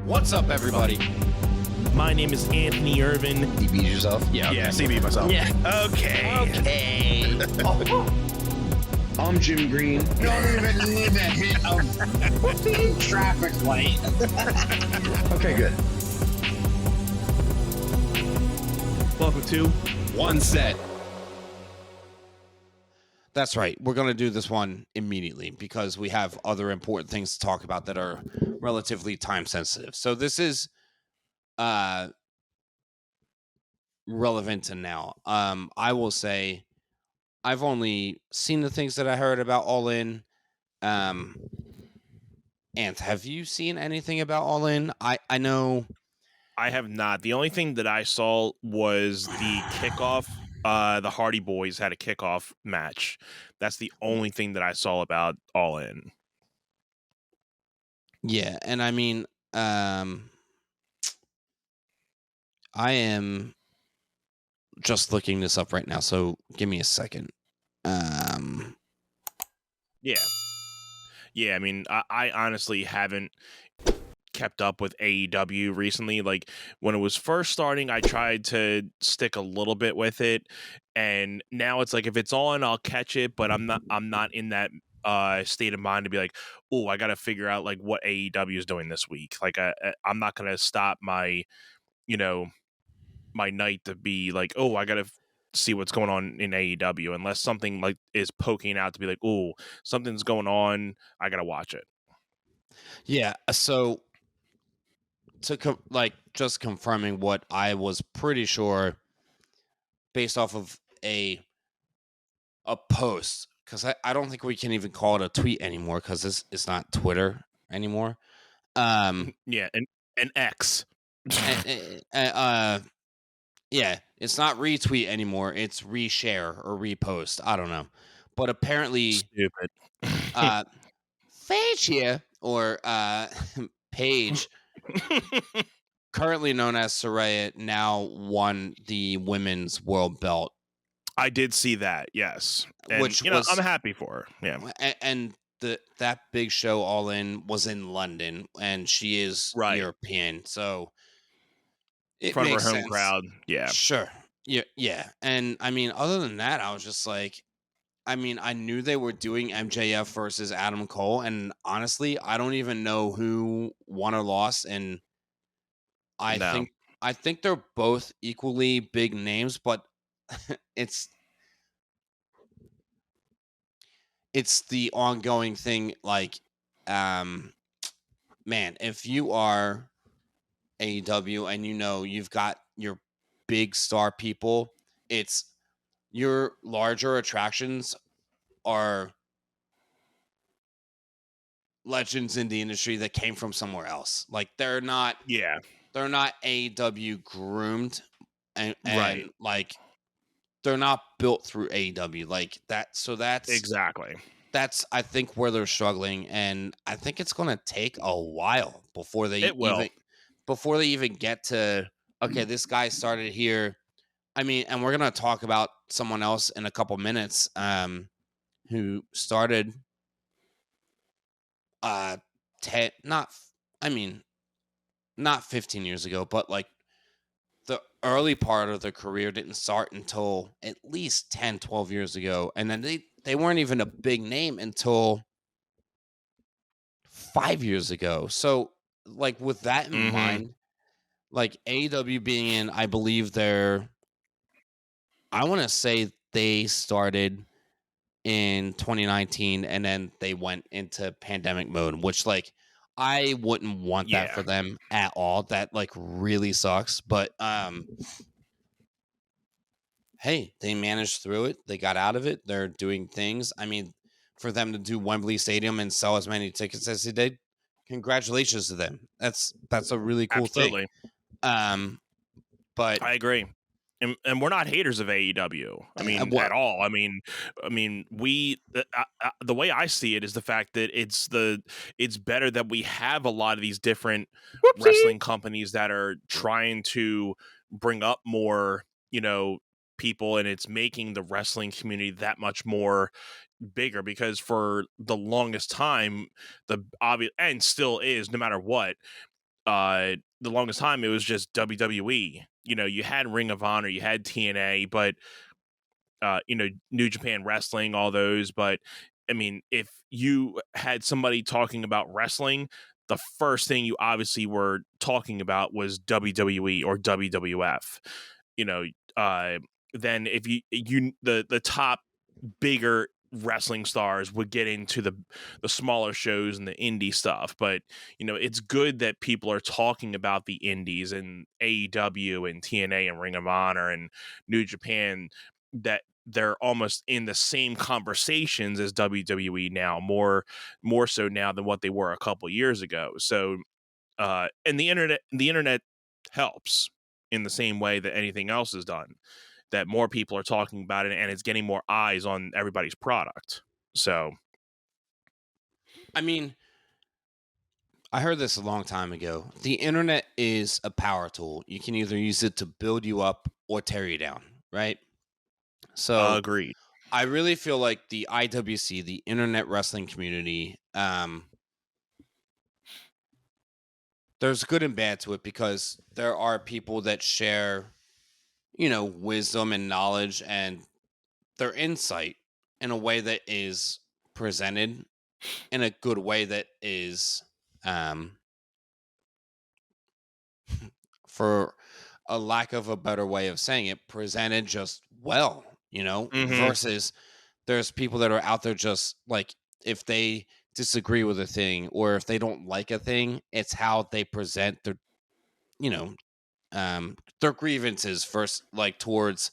What's up, everybody? My name is Anthony Irvin. You beat yourself? Yeah, Yeah, CB myself. Yeah. Okay. I'm Jim Green. Don't even need a hit of traffic light. Okay, good. Welcome to One set. That's right. We're going to do this one immediately because we have other important things to talk about that are relatively time sensitive. So this is relevant to now. I will say I've only seen the things that I heard about All In. Anth, have you seen anything about All In? I know I have not. The only thing that I saw was the kickoff. The Hardy Boys had a kickoff match. That's the only thing that I saw about All In. Yeah, and I mean, I am just looking this up right now, so give me a second. Yeah. I mean, I honestly haven't kept up with AEW recently. Like when it was first starting, I tried to stick a little bit with it, and now it's like if it's on, I'll catch it. But I'm not in that state of mind to be like, oh, I got to figure out like what AEW is doing this week. Like I'm not gonna stop my my night to be like, oh, I gotta see what's going on in AEW unless something like is poking out to be like, oh, something's going on, I gotta watch it. Yeah, so to just confirming what I was pretty sure based off of a post, because I don't think we can even call it a tweet anymore because it's not Twitter anymore. Yeah, an X. Yeah, it's not retweet anymore. It's reshare or repost. I don't know. But apparently, Stupid. Facia or Paige, currently known as Saraya, now won the women's world belt. I did see that, yes. And, Which I'm happy for her. Yeah. And that big show All In was in London, and she is Right. European, so it Front of makes her home sense. crowd. Yeah. Sure. Yeah. And I mean, other than that, I was just like, I mean, I knew they were doing MJF versus Adam Cole, and honestly, I don't even know who won or lost. And I think they're both equally big names, but it's the ongoing thing. Like, man, if you are AEW and you've got your big star people, it's your larger attractions are legends in the industry that came from somewhere else. Like they're not AEW groomed and right. Like they're not built through AEW like that. So that's exactly. That's I think where they're struggling, and I think it's going to take a while before they even get to okay, this guy started here. I mean, and we're going to talk about someone else in a couple minutes who started not 15 years ago, but like the early part of their career didn't start until at least 10, 12 years ago. And then they weren't even a big name until 5 years ago. So like with that in mind, like AEW being in, I believe I want to say they started in 2019 and then they went into pandemic mode, which like I wouldn't want that for them at all. That like really sucks. But hey, they managed through it. They got out of it. They're doing things. I mean, for them to do Wembley Stadium and sell as many tickets as they did, congratulations to them. That's a really cool thing. But I agree. And we're not haters of AEW. I mean, at all. I mean, we the way I see it is the fact that it's better that we have a lot of these different wrestling companies that are trying to bring up more, people, and it's making the wrestling community that much more bigger, because for the longest time, the obvious, and still is, no matter what, the longest time it was just WWE. You know, you had Ring of Honor, you had TNA, but you know, New Japan Wrestling, all those. But I mean, if you had somebody talking about wrestling, the first thing you obviously were talking about was WWE or WWF. You know, then if the top bigger wrestling stars would get into the smaller shows and the indie stuff. But you know, it's good that people are talking about the indies and AEW and TNA and Ring of Honor and New Japan, that they're almost in the same conversations as WWE now, more so now than what they were a couple years ago. So and the internet helps in the same way that anything else is done, that more people are talking about it and it's getting more eyes on everybody's product. So, I mean, I heard this a long time ago. The internet is a power tool. You can either use it to build you up or tear you down, right? So agreed. I really feel like the IWC, the internet wrestling community, there's good and bad to it, because there are people that share, you know, wisdom and knowledge and their insight in a way that is presented in a good way, that is, for a lack of a better way of saying it, presented just well, you know, versus there's people that are out there just like, if they disagree with a thing or if they don't like a thing, it's how they present their, you know, their grievances first, like towards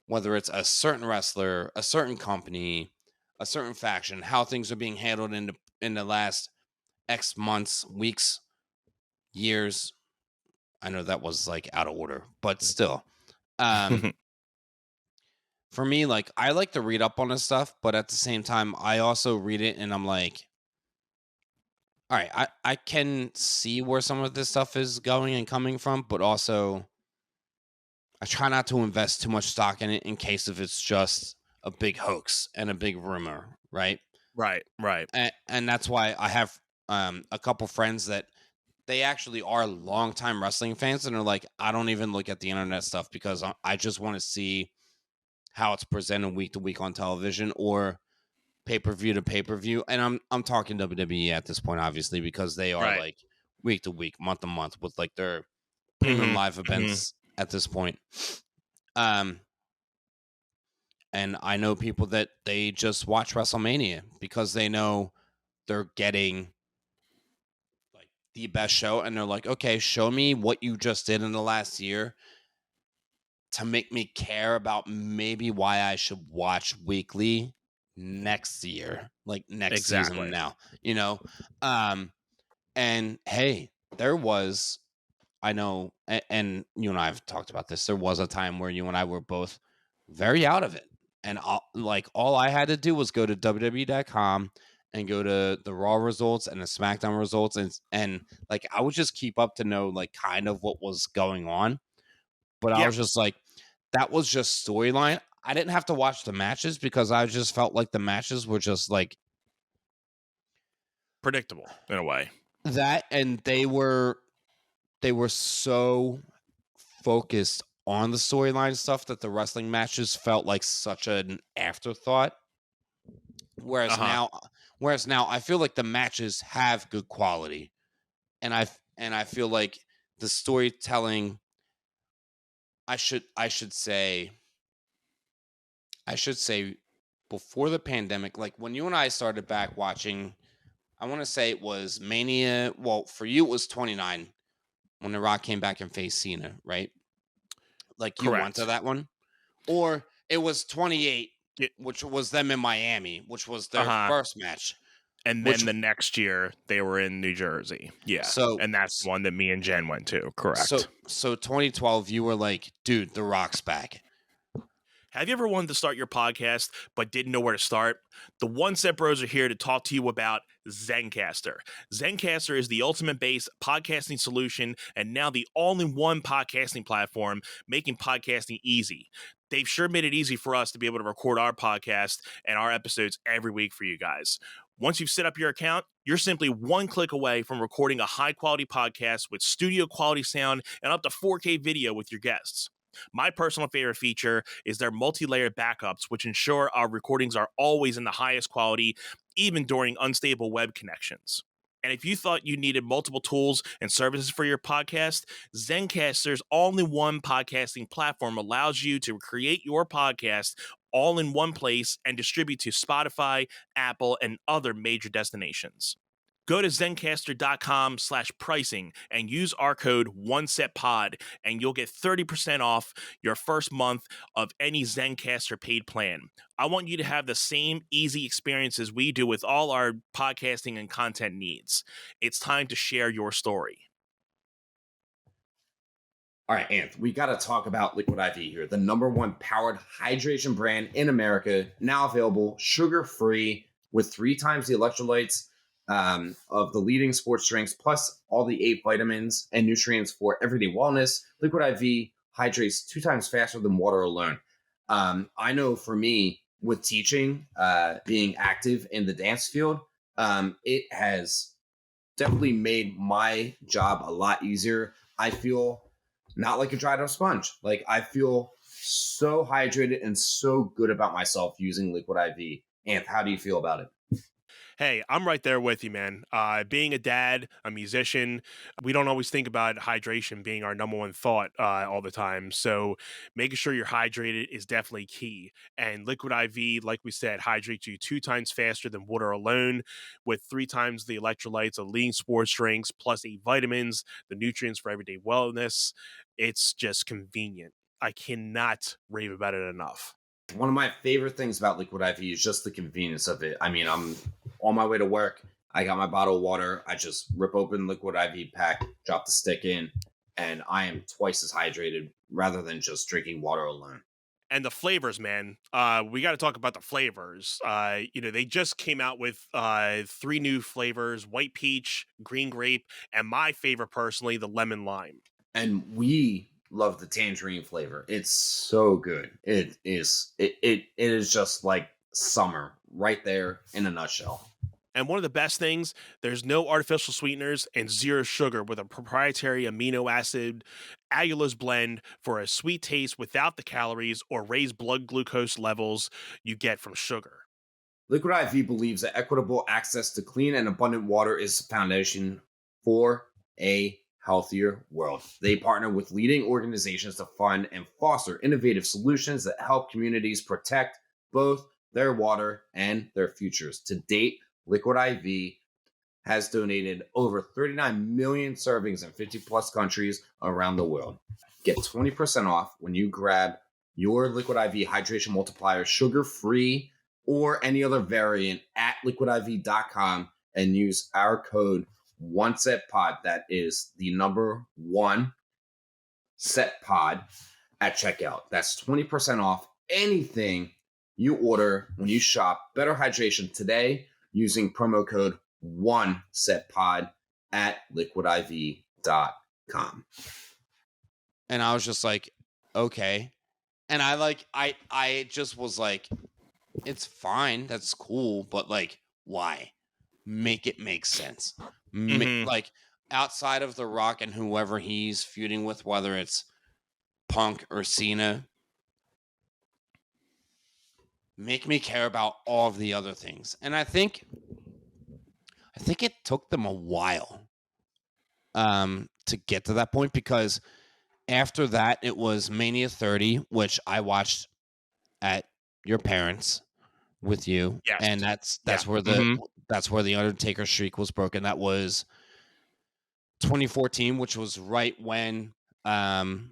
whether it's a certain wrestler, a certain company, a certain faction, how things are being handled in the last X months, weeks, years. I know that was like out of order, but still. For me, like, I like to read up on this stuff, but at the same time, I also read it and I'm like, all right, I can see where some of this stuff is going and coming from, but also I try not to invest too much stock in it in case if it's just a big hoax and a big rumor, right? Right. And that's why I have a couple friends that they actually are longtime wrestling fans, and are like, I don't even look at the internet stuff because I just want to see how it's presented week to week on television or pay-per-view to pay-per-view. And I'm talking WWE at this point, obviously, because they are Right. like week to week, month to month, with like their premium live events at this point. And I know people that they just watch WrestleMania because they know they're getting like the best show, and they're like, okay, show me what you just did in the last year to make me care about maybe why I should watch weekly next year, like next season now, you know? And hey, there was, I know, and you and I have talked about this, there was a time where you and I were both very out of it. And all I had to do was go to WWE.com and go to the Raw results and the SmackDown results. And like, I would just keep up to know like kind of what was going on. But I was just like, that was just storyline. I didn't have to watch the matches because I just felt like the matches were just like predictable in a way. That, and they were so focused on the storyline stuff that the wrestling matches felt like such an afterthought. Whereas now I feel like the matches have good quality, and I feel like the storytelling. I should say before the pandemic, like when you and I started back watching, I want to say it was Mania. Well, for you it was 29 when The Rock came back and faced Cena, right? Like you went to that one, or it was 28, which was them in Miami, which was their first match. And then the next year they were in New Jersey. Yeah. And that's the one that me and Jen went to. Correct. So 2012, you were like, dude, The Rock's back. Have you ever wanted to start your podcast but didn't know where to start? The One Step Bros are here to talk to you about Zencastr. Zencastr is the ultimate base podcasting solution and now the all-in-one podcasting platform, making podcasting easy. They've sure made it easy for us to be able to record our podcast and our episodes every week for you guys. Once you've set up your account, you're simply one click away from recording a high-quality podcast with studio-quality sound and up to 4K video with your guests. My personal favorite feature is their multi-layer backups, which ensure our recordings are always in the highest quality, even during unstable web connections. And if you thought you needed multiple tools and services for your podcast, Zencastr's all-in-one podcasting platform allows you to create your podcast all in one place and distribute to Spotify, Apple, and other major destinations. Go to Zencastr.com/pricing and use our code OneSetPod, and you'll get 30% off your first month of any Zencastr paid plan. I want you to have the same easy experiences we do with all our podcasting and content needs. It's time to share your story. All right, Anth, we got to talk about Liquid IV here, the #1 powered hydration brand in America, now available sugar-free with 3 times the electrolytes of the leading sports drinks, plus all the 8 vitamins and nutrients for everyday wellness. Liquid IV hydrates 2 times faster than water alone. I know for me, with teaching, being active in the dance field, it has definitely made my job a lot easier. I feel not like a dried up sponge. Like, I feel so hydrated and so good about myself using Liquid IV. Anth, how do you feel about it? Hey, I'm right there with you, man. Being a dad, a musician, we don't always think about hydration being our #1 thought all the time. So making sure you're hydrated is definitely key. And Liquid IV, like we said, hydrates you 2 times faster than water alone, with 3 times the electrolytes of leading sports drinks, plus 8 vitamins, the nutrients for everyday wellness. It's just convenient. I cannot rave about it enough. One of my favorite things about Liquid IV is just the convenience of it. I mean, I'm on my way to work. I got my bottle of water. I just rip open Liquid IV pack, drop the stick in, and I am twice as hydrated rather than just drinking water alone. And the flavors, man. We got to talk about the flavors. They just came out with 3 new flavors: white peach, green grape, and my favorite personally, the lemon lime. And we love the tangerine flavor. It's so good. It is just like summer right there in a nutshell. And one of the best things, there's no artificial sweeteners and 0 sugar, with a proprietary amino acid allulose blend for a sweet taste without the calories or raised blood glucose levels you get from sugar. Liquid IV believes that equitable access to clean and abundant water is the foundation for a healthier world. They partner with leading organizations to fund and foster innovative solutions that help communities protect both their water and their futures. To date, Liquid IV has donated over 39 million servings in 50 plus countries around the world. Get 20% off when you grab your Liquid IV hydration multiplier, sugar-free or any other variant, at liquidiv.com and use our code OneSetPod. That is the number 1 set pod at checkout. That's 20% off anything you order when you shop Better Hydration today using promo code OneSetPod at liquidiv.com. And I was just like, okay. And I just was like, it's fine, that's cool, but like, why? Make it make sense. Like, outside of The Rock and whoever he's feuding with, whether it's Punk or Cena, make me care about all of the other things. And I think it took them a while to get to that point, because after that it was Mania 30, which I watched at your parents' with you. Yes. And that's where the Undertaker streak was broken. That was 2014, which was right when WWE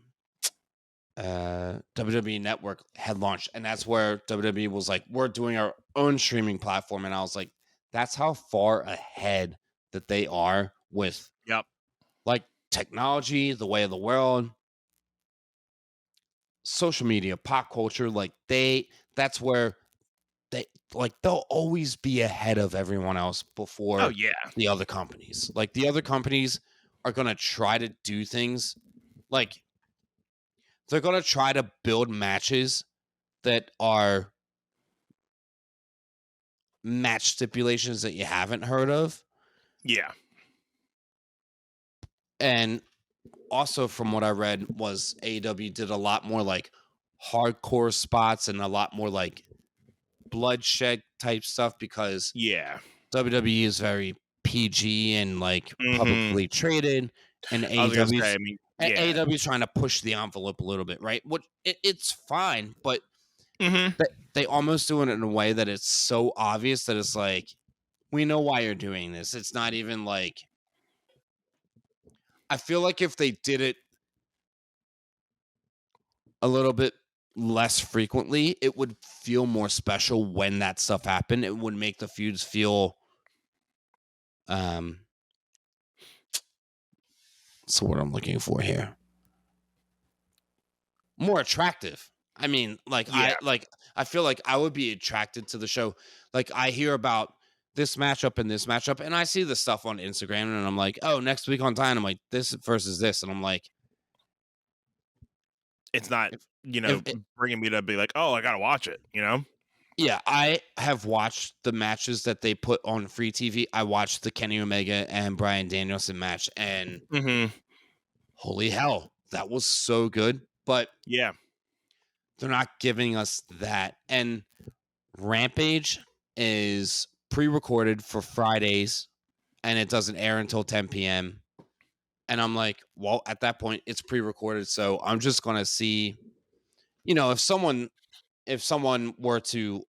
Network had launched, and that's where WWE was like, we're doing our own streaming platform. And I was like, that's how far ahead that they are with like technology, the way of the world, social media, pop culture. Like, that's where they'll always be ahead of everyone else before the other companies. Like, the other companies are going to try to do things like, they're going to try to build matches that are match stipulations that you haven't heard of. Yeah. And also from what I read was AEW did a lot more like hardcore spots and a lot more like bloodshed type stuff because Yeah. WWE is very PG and like Mhm. publicly traded, and I was gonna say, AEW's I mean, yeah. AEW's trying to push the envelope a little bit, right? What it's fine, but Mhm. they almost do it in a way that it's so obvious that it's like, we know why you're doing this. It's not even like, I feel like if they did it a little bit less frequently, it would feel more special when that stuff happened. It would make the feuds feel what's the word I'm looking for here? More attractive. I mean, like Yeah. I feel like I would be attracted to the show. Like I hear about this matchup and this matchup, and I see the stuff on Instagram, and I'm like, oh, next week on Dynamite, this versus this, and I'm like, It's not, if bringing me to be like, oh, I gotta watch it. yeah, I have watched the matches that they put on free TV. I watched the Kenny Omega and Bryan Danielson match, and holy hell, that was so good. But Yeah. they're not giving us that. And Rampage is pre-recorded for Fridays, and it doesn't air until 10 p.m. And I'm like, well, at that point, it's pre-recorded, so I'm just gonna see, if someone were to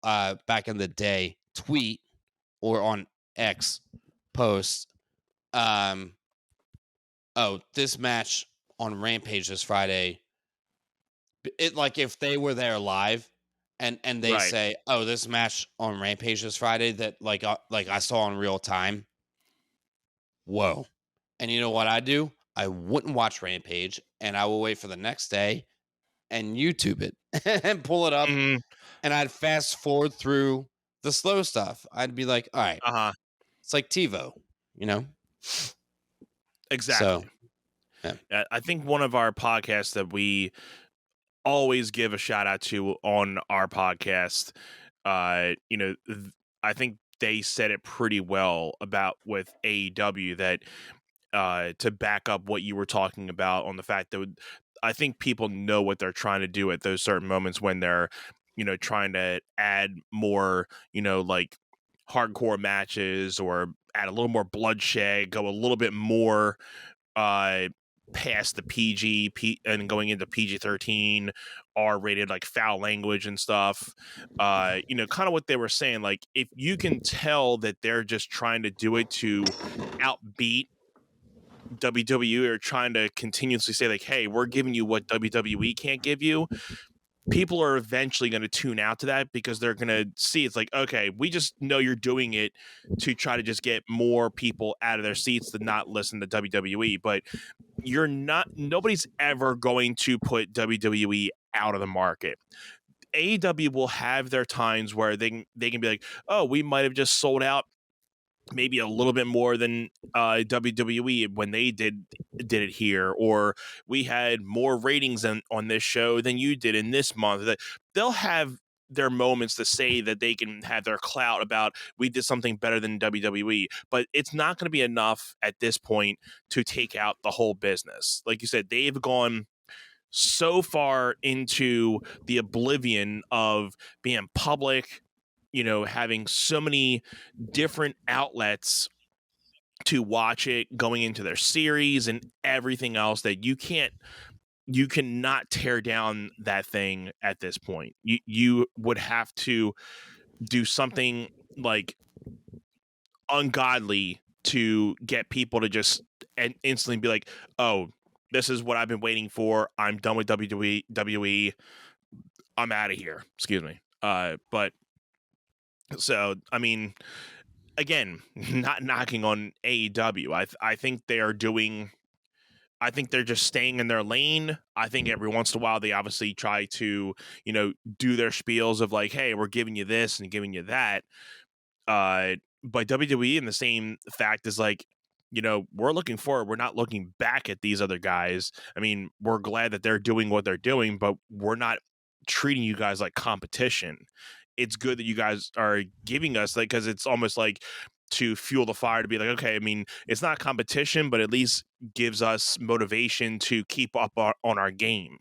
back in the day tweet or on X post, oh, this match on Rampage this Friday. It like if they were there live and they Right. say, oh, this match on Rampage this Friday that like I saw in real time. Whoa. And you know what I do? I wouldn't watch Rampage and I will wait for the next day and YouTube it and pull it up. Mhm. And I'd fast forward through the slow stuff. I'd be like, all right, it's like TiVo, Exactly. So, yeah. I think one of our podcasts that we always give a shout out to on our podcast, I think they said it pretty well about with AEW that to back up what you were talking about on the fact that I think people know what they're trying to do at those certain moments when they're trying to add more like hardcore matches or add a little more bloodshed, go a little bit more past the PG and going into PG-13, R-rated, like foul language and stuff. Kind of what they were saying, like if you can tell that they're just trying to do it to outbeat WWE or trying to continuously say like, hey, we're giving you what WWE can't give you, people are eventually going to tune out to that because they're going to see it's like, okay, we just know you're doing it to try to just get more people out of their seats to not listen to WWE, but nobody's ever going to put WWE out of the market. AEW will have their times where they can be like, oh, we might have just sold out maybe a little bit more than WWE when they did it here, or we had more ratings on this show than you did in this month. That they'll have their moments to say that they can have their clout about we did something better than WWE, but it's not going to be enough at this point to take out the whole business. Like you said, they've gone so far into the oblivion of being public, having so many different outlets to watch it, going into their series and everything else, that you cannot tear down that thing at this point. You would have to do something like ungodly to get people to just instantly be like, oh, this is what I've been waiting for. I'm done with WWE. I'm out of here. Excuse me. But so, I mean, again, not knocking on AEW. I think they are doing. I think they're just staying in their lane. I think every once in a while they obviously try to, do their spiels of like, hey, we're giving you this and giving you that. But WWE in the same fact is like, we're looking forward. We're not looking back at these other guys. I mean, we're glad that they're doing what they're doing, but we're not treating you guys like competition. it's good that you guys are giving us, like, because it's almost like to fuel the fire, to be like, okay, I mean, it's not competition, but at least gives us motivation to keep up on our game.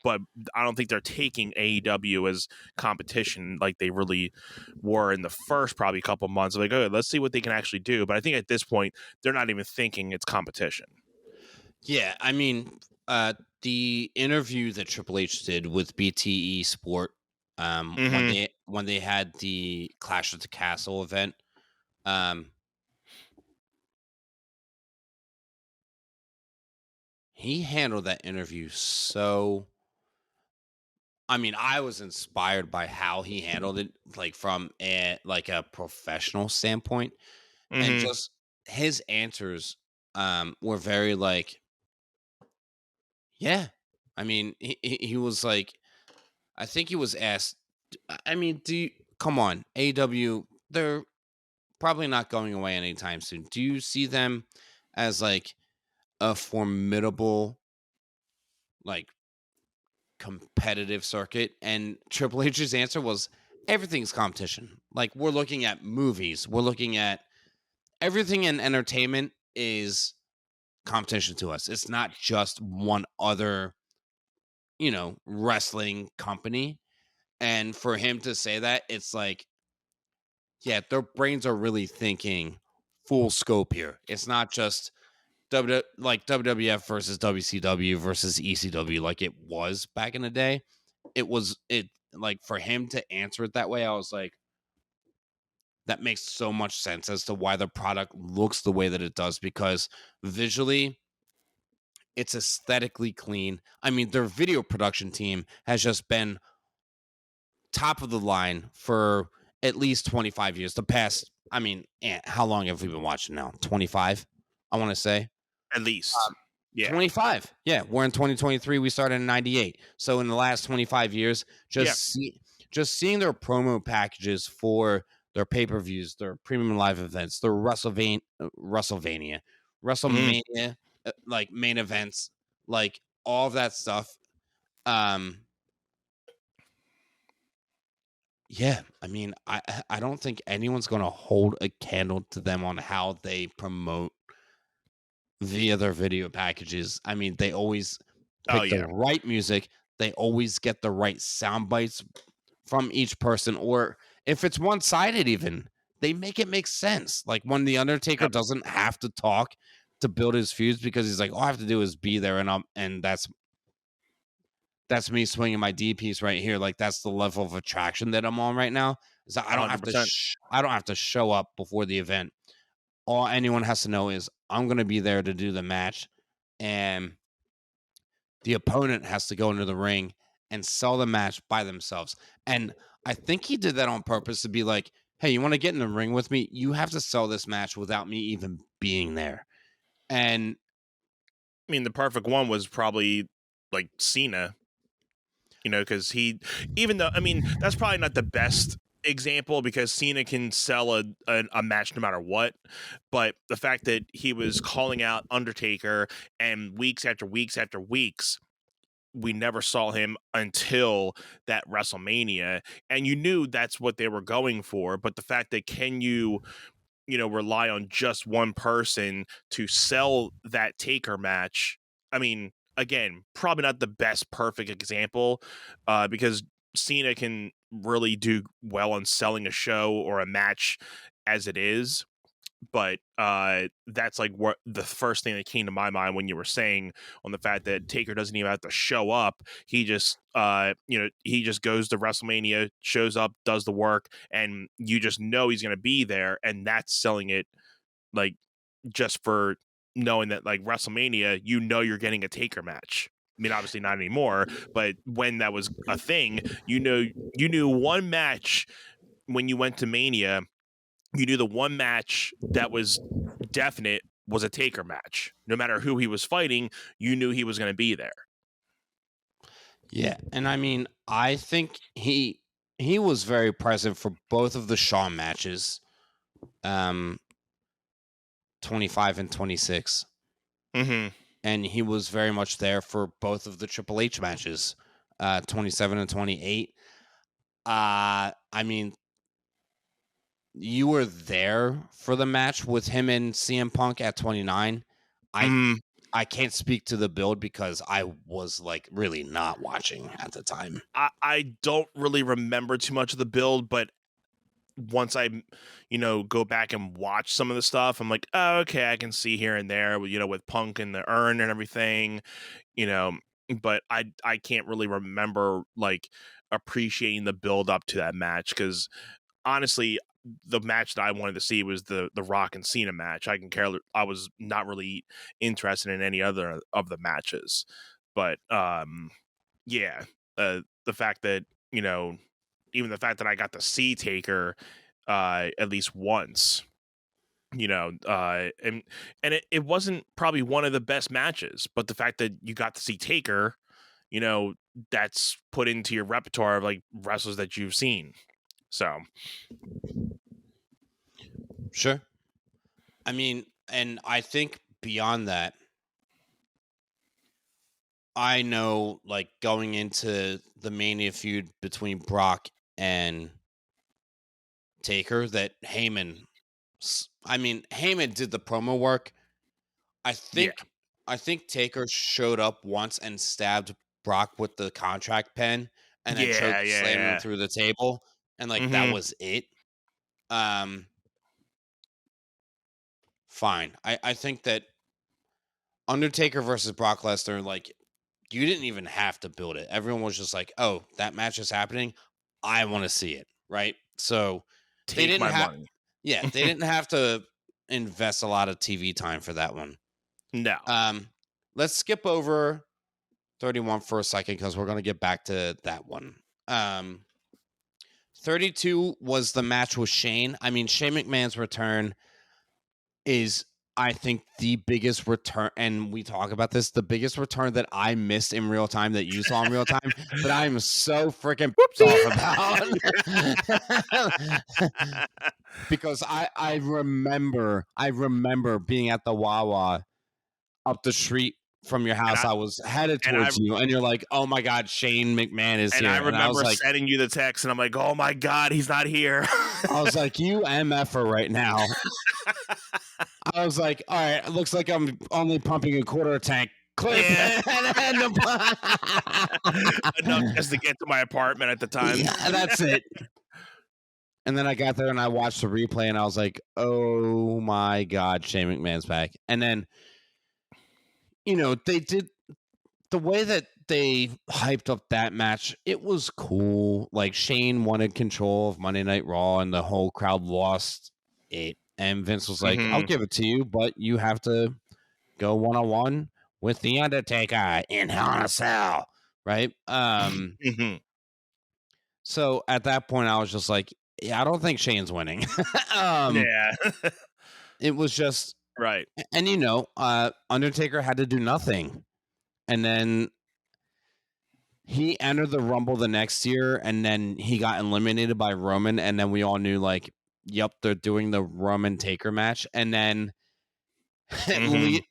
But I don't think they're taking AEW as competition like they really were in the first probably couple months. Like, oh, let's see what they can actually do. But I think at this point, they're not even thinking it's competition. Yeah, I mean, the interview that Triple H did with BTE Sport, when they had the Clash of the Castle event, he handled that interview so. I mean, I was inspired by how he handled it, like from a professional standpoint, and just his answers were very like, yeah. I mean, he was like, I think he was asked. I mean, come on, AW? They're probably not going away anytime soon. Do you see them as like a formidable, like, competitive circuit? And Triple H's answer was, everything's competition. Like, we're looking at movies, we're looking at everything in entertainment is competition to us. It's not just one other, wrestling company. And for him to say that, it's like, yeah, their brains are really thinking full scope here. It's not just WWF versus WCW versus ECW like it was back in the day. It like, for him to answer it that way, I was like, that makes so much sense as to why the product looks the way that it does, because visually it's aesthetically clean. I mean, their video production team has just been top of the line for at least 25 years. The past, I mean, how long have we been watching now? 25, I want to say. At least. Yeah. 25. Yeah, we're in 2023. We started in 98. So in the last 25 years, just seeing their promo packages for their pay-per-views, their premium live events, their WrestleMania, like main events, like all of that stuff. Yeah, I mean, I don't think anyone's going to hold a candle to them on how they promote via their video packages. I mean, they always pick the right music. They always get the right sound bites from each person, or if it's one-sided, even they make it make sense. Like when the Undertaker doesn't have to talk to build his feuds, because he's like, all I have to do is be there, and that's me swinging my D piece right here. Like, that's the level of attraction that I'm on right now. So I don't 100%. I don't have to show up before the event. All anyone has to know is I'm going to be there to do the match, and the opponent has to go into the ring and sell the match by themselves. And I think he did that on purpose to be like, hey, you want to get in the ring with me? You have to sell this match without me even being there. And I mean, the perfect one was probably like Cena, because even though, I mean, that's probably not the best example, because Cena can sell a match no matter what, but the fact that he was calling out Undertaker, and weeks after weeks after weeks, we never saw him until that WrestleMania, and you knew that's what they were going for. But the fact that, can you rely on just one person to sell that Taker match? I mean, again, probably not the best perfect example, because Cena can really do well on selling a show or a match as it is. But that's like what the first thing that came to my mind when you were saying on the fact that Taker doesn't even have to show up. He just he just goes to WrestleMania, shows up, does the work, and you just know he's going to be there, and that's selling it. Like, just for knowing that, like, WrestleMania, you're getting a Taker match. I mean, obviously not anymore, but when that was a thing, you knew one match when you went to Mania. You knew the one match that was definite was a Taker match. No matter who he was fighting, you knew he was going to be there. Yeah, and I mean, I think he was very present for both of the Shawn matches, 25 and 26. Mm-hmm. And he was very much there for both of the Triple H matches, 27 and 28. I mean, you were there for the match with him and CM Punk at 29. I can't speak to the build because I was like really not watching at the time. I don't really remember too much of the build, but once I, go back and watch some of the stuff, I'm like, oh, okay, I can see here and there, with Punk and the urn and everything, but I can't really remember like appreciating the build up to that match because honestly, the match that I wanted to see was the Rock and Cena match. I was not really interested in any other of the matches, but yeah, the fact that even the fact that I got to see Taker at least once, and it wasn't probably one of the best matches, but the fact that you got to see Taker, that's put into your repertoire of like wrestlers that you've seen. So Sure. I mean, and I think beyond that, I know like going into the Mania feud between Brock and Taker that Heyman did the promo work. I think Taker showed up once and stabbed Brock with the contract pen and then slammed him through the table, and like that was it. Fine. I think that Undertaker versus Brock Lesnar, like, you didn't even have to build it. Everyone was just like, "Oh, that match is happening. I want to see it." Right? So they take didn't my have, money. yeah, they didn't have to invest a lot of TV time for that one. No. Let's skip over 31 for a second because we're going to get back to that one. 32 was the match with Shane. I mean, Shane McMahon's return is, I think, the biggest return, and we talk about this, the biggest return that I missed in real time that you saw in real time that I am so freaking pissed off about. Because I remember being at the Wawa up the street from your house. I was headed towards you, and you're like, "Oh my God, Shane McMahon is here." I remember and I was like, sending you the text, and I'm like, "Oh my God, he's not here." I was like, "You MFer right now." I was like, "All right, it looks like I'm only pumping a quarter tank." Clip. Yeah. Enough just to get to my apartment at the time. Yeah, that's it. And then I got there and I watched the replay and I was like, "Oh my God, Shane McMahon's back." And then, they did the way that they hyped up that match. It was cool. Like, Shane wanted control of Monday Night Raw and the whole crowd lost it. And Vince was like, "I'll give it to you, but you have to go one-on-one with The Undertaker in Hell in a Cell." Right? So at that point, I was just like, yeah, I don't think Shane's winning. Yeah. It was just right. And Undertaker had to do nothing. And then he entered the Rumble the next year, and then he got eliminated by Roman, and then we all knew, like, yep, they're doing the Roman Taker match. And then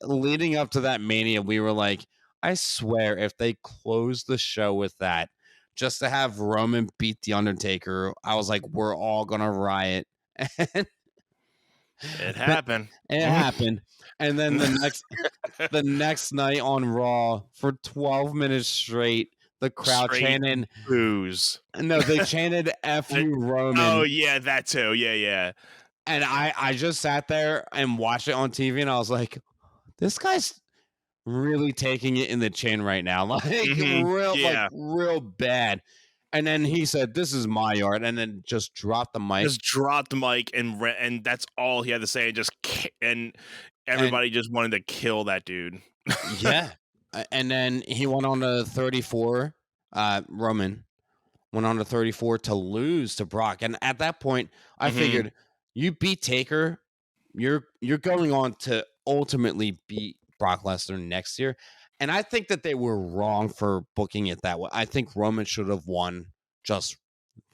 leading up to that Mania, we were like, I swear, if they close the show with that, just to have Roman beat The Undertaker, I was like, we're all going to riot. It happened. It happened. And then the next night on Raw, for 12 minutes straight, the crowd chanted booze. No, they chanted F you Roman. Oh yeah, that too. Yeah. And I just sat there and watched it on TV, and I was like, this guy's really taking it in the chin right now. Like, real bad. And then he said, "This is my yard," and then just dropped the mic. And that's all he had to say. And everybody just wanted to kill that dude. Yeah. And then he went on to 34. Roman went on to 34 to lose to Brock. And at that point, I figured, you beat Taker, you're going on to ultimately beat Brock Lesnar next year. And I think that they were wrong for booking it that way. I think Roman should have won just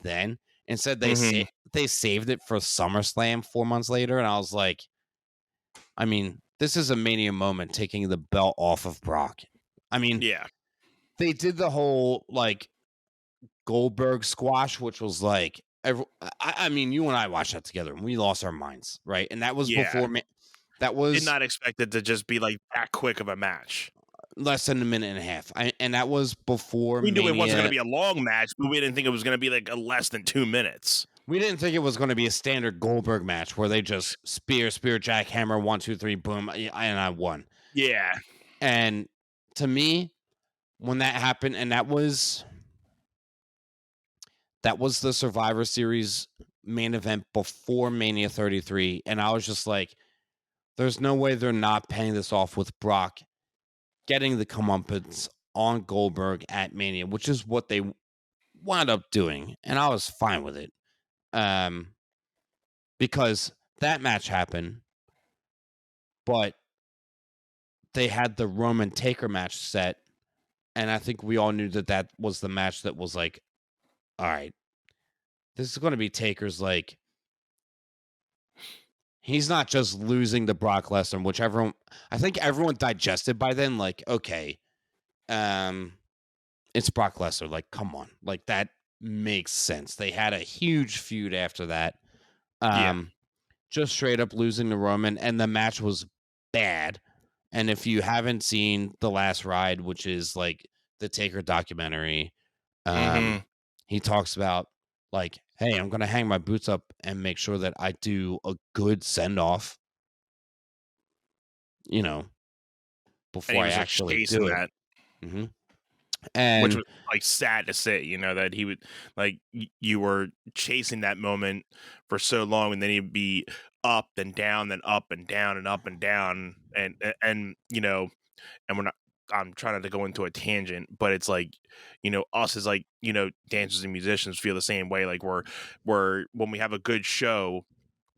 then. Instead, they saved it for SummerSlam 4 months later. And I was like, I mean, this is a Mania moment, taking the belt off of Brock. I mean, yeah, they did the whole, like, Goldberg squash, which was like, I mean, you and I watched that together, and we lost our minds, right? And that was before. That was did not expect it to just be like that quick of a match. less than a minute and a half, and that was before We knew Mania. it wasn't going to be a long match, but we didn't think it was going to be like a less than 2 minutes. We didn't think it was going to be a standard Goldberg match where they just spear, jackhammer, 1, 2, 3, boom, and I won. Yeah. And to me, when that happened, and that was the Survivor Series main event before Mania 33, and I was just like, there's no way they're not paying this off with Brock getting the comeuppance on Goldberg at Mania, which is what they wound up doing, and I was fine with it. Because that match happened, but they had the Roman Taker match set, and I think we all knew that was the match that was like, all right, this is going to be Taker's, like, he's not just losing to Brock Lesnar, which I think everyone digested by then, like, okay, it's Brock Lesnar, like, come on, like, that makes sense. They had a huge feud after that. Just straight up losing to Roman, and the match was bad. And if you haven't seen The Last Ride, which is like the Taker documentary, he talks about, like, hey, I'm going to hang my boots up and make sure that I do a good send-off, before I actually do it. Mm-hmm. And which was like sad to say, that he would, like, you were chasing that moment for so long, and then he'd be up and down, then up and down and up and down, and and we're not. I'm trying not to go into a tangent, but it's like, us as, like, dancers and musicians feel the same way. Like we're when we have a good show,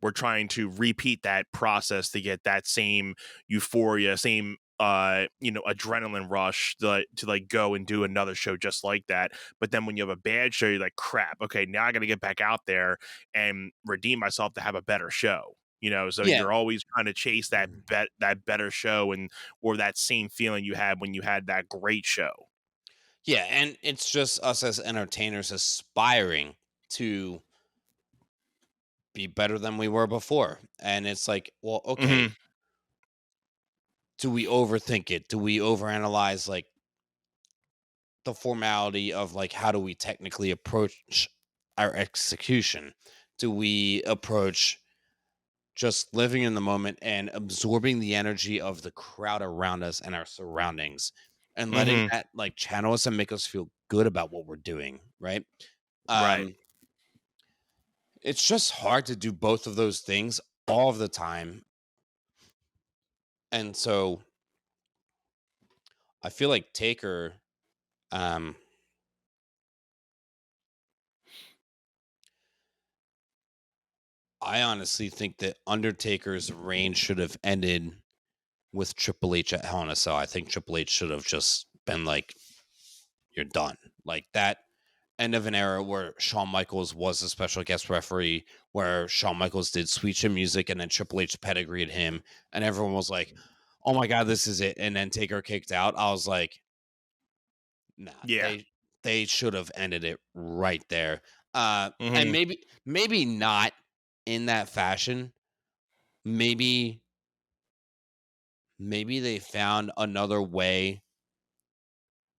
we're trying to repeat that process to get that same euphoria, same adrenaline rush to like go and do another show just like that. But then when you have a bad show, you're like, crap, okay, now I gotta get back out there and redeem myself to have a better show. So you're always trying to chase that better show, or that same feeling you had when you had that great show. Yeah, and it's just us as entertainers aspiring to be better than we were before. And it's like, well, okay, do we overthink it? Do we overanalyze, like, the formality of, like, how do we technically approach our execution? Do we approach just living in the moment and absorbing the energy of the crowd around us and our surroundings, and letting that, like, channel us and make us feel good about what we're doing, right? Right. It's just hard to do both of those things all of the time. And so I feel like Taker, I honestly think that Undertaker's reign should have ended with Triple H at Hell in a Cell. I think Triple H should have just been like, you're done. Like, that end of an era where Shawn Michaels was a special guest referee, where Shawn Michaels did Sweet Chin Music, and then Triple H pedigreed him, and everyone was like, oh my God, this is it. And then Taker kicked out. I was like, nah, they should have ended it right there. And maybe not in that fashion. Maybe they found another way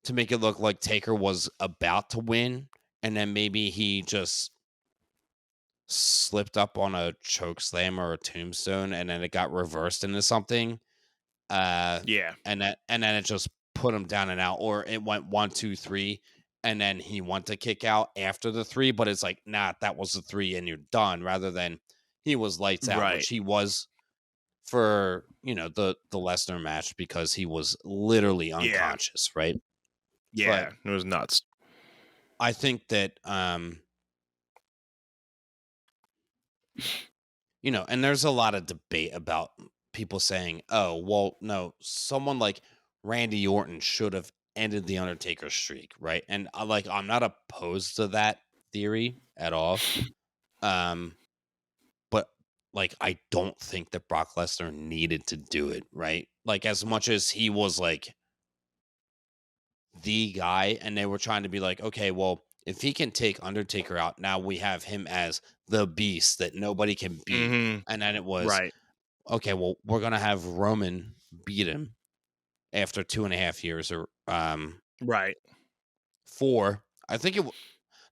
to make it look like Taker was about to win, and then maybe he just slipped up on a choke slam or a tombstone, and then it got reversed into something. And then it just put him down and out, or it went 1, 2, 3, and then he went to kick out after the 3, but it's like, nah, that was the 3 and you're done, rather than he was lights out, which he was for, the Lesnar match, because he was literally unconscious, right? Yeah, but it was nuts. I think that, and there's a lot of debate about people saying, oh, well, no, someone like Randy Orton should have ended the Undertaker streak, right? And I'm not opposed to that theory at all. But, like, I don't think that Brock Lesnar needed to do it, right? Like, as much as he was, like, the guy, and they were trying to be like, okay, well, if he can take Undertaker out, now we have him as the beast that nobody can beat. And then it was right. okay. Well, we're gonna have Roman beat him after 2.5 years or Right. 4. I think it.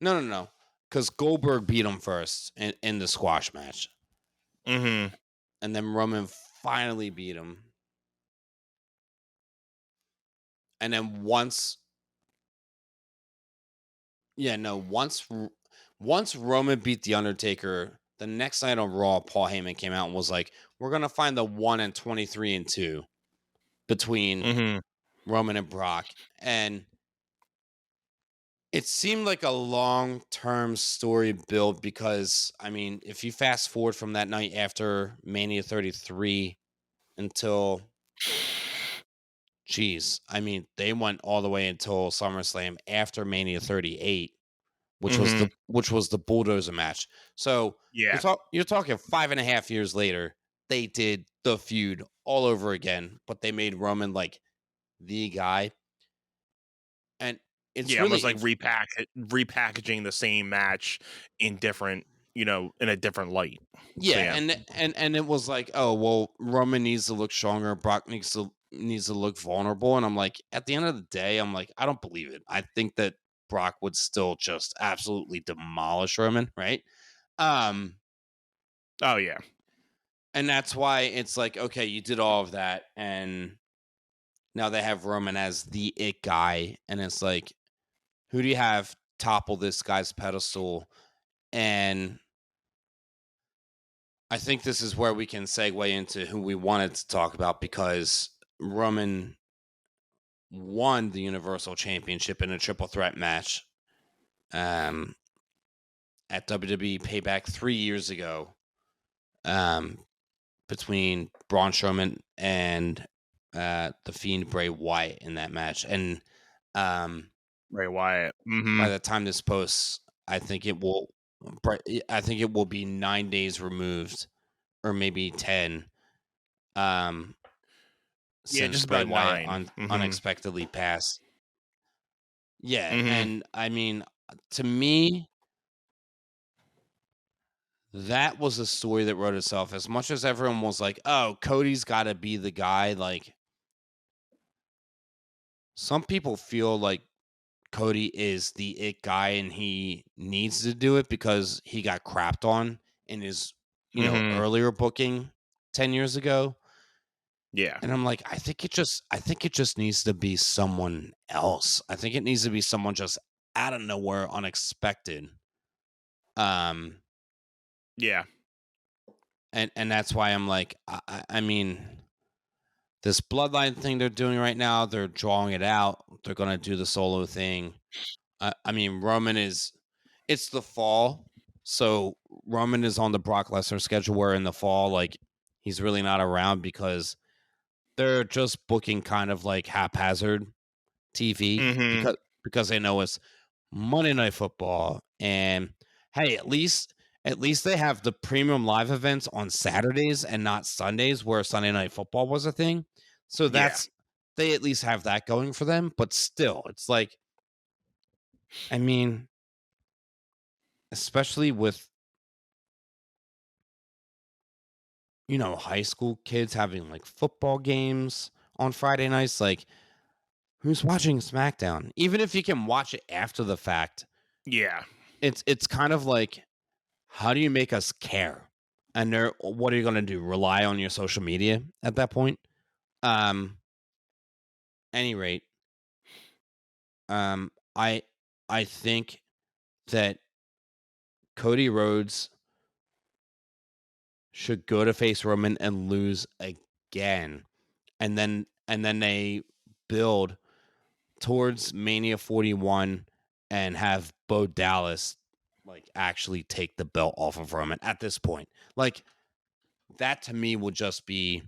No, because Goldberg beat him first in the squash match, Mm-hmm. and then Roman finally beat him, and then once Roman beat the Undertaker, the next night on Raw, Paul Heyman came out and was like, "We're gonna find the 1 and 23-2 between Roman and Brock," and it seemed like a long-term story build because, I mean, if you fast forward from that night after Mania 33 until, I mean, they went all the way until SummerSlam after Mania 38, which was the bulldozer match. So Yeah. you're talking 5.5 years later, they did the feud all over again, but they made Roman like the guy, and it's really almost like repackaging the same match in different, in a different light. Yeah, So, and it was like, oh well, Roman needs to look stronger, Brock needs to look vulnerable, and I'm like, at the end of the day, I'm like, I don't believe it. I think that Brock would still just absolutely demolish Roman, right? Oh yeah. And that's why it's like, okay, you did all of that, and now they have Roman as the it guy, and it's like, who do you have topple this guy's pedestal? And I think this is where we can segue into who we wanted to talk about, because Roman won the Universal Championship in a triple threat match at WWE Payback 3 years ago, between Braun Strowman and the Fiend Bray Wyatt in that match. And Bray Wyatt. by the time this posts, I think it will be 9 days removed, or maybe 10. Since just Bray about Wyatt 9. unexpectedly passed. Yeah, Mhm. and I mean, to me, that was a story that wrote itself. As much as everyone was like, "Oh, Cody's got to be the guy," like, some people feel like Cody is the it guy and he needs to do it because he got crapped on in his, earlier booking 10 years ago. Yeah. And I'm like, I think it just needs to be someone else. I think it needs to be someone just out of nowhere, unexpected. Yeah. And that's why I'm like, I mean, this bloodline thing they're doing right now, they're drawing it out. They're gonna do the solo thing. I mean, it's the fall, so Roman is on the Brock Lesnar schedule, where in the fall, like, he's really not around because they're just booking kind of like haphazard TV, because they know it's Monday Night Football, and hey, at least they have the premium live events on Saturdays and not Sundays, where Sunday Night Football was a thing. So they at least have that going for them. But still, it's like, I mean, especially with high school kids having like football games on Friday nights, like, who's watching SmackDown? Even if you can watch it after the fact, Yeah. it's kind of like, how do you make us care? And what are you going to do? Rely on your social media at that point? Any rate, I think that Cody Rhodes should go to face Roman and lose again, and then they build towards Mania 41 and have Bo Dallas like actually take the belt off of Roman at this point. Like, that to me would just be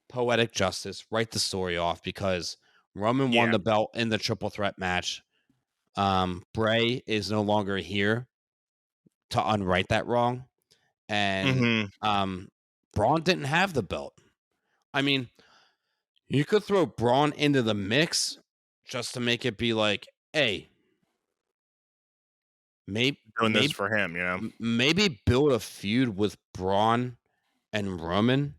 poetic justice. Write the story off, because Roman won the belt in the triple threat match. Bray is no longer here to unwrite that wrong, and Braun didn't have the belt. I mean, you could throw Braun into the mix just to make it be like, hey, maybe doing this for him, you know? maybe build a feud with Braun and Roman,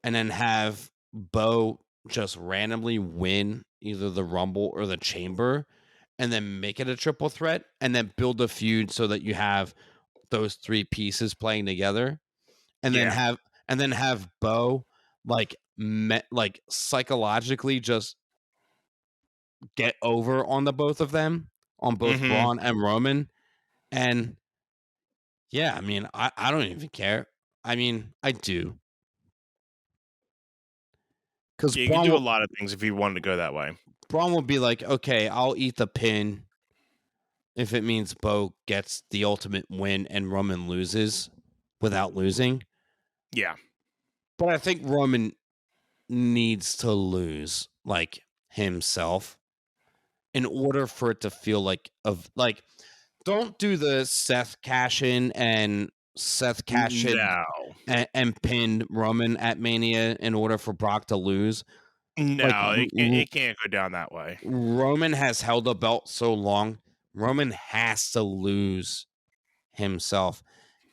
and then have Bo just randomly win either the Rumble or the Chamber, and then make it a triple threat, and then build a feud so that you have those three pieces playing together, and then have Bo like like psychologically just get over on the both of them, on both Braun and Roman. And yeah, I mean, I don't even care. I mean, I do. Because Yeah, you can do a lot of things if you wanted to go that way. Braun will be like, okay, I'll eat the pin if it means Bo gets the ultimate win and Roman loses without losing. Yeah. But I think Roman needs to lose, like, himself in order for it to feel like don't do the Seth cash in and and pinned Roman at Mania in order for Brock to lose. No, it can't go down that way. Roman has held a belt so long. Roman has to lose himself,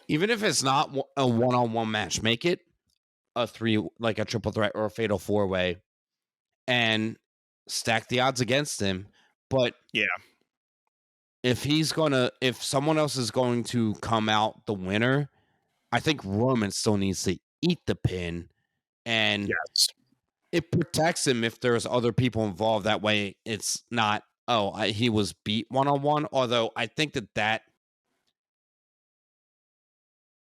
even if it's not a one-on-one match. Make it a triple threat or a fatal four-way, and stack the odds against him. But yeah, if someone else is going to come out the winner, I think Roman still needs to eat the pin, and it protects him if there's other people involved. That way, it's not, he was beat one-on-one. Although I think that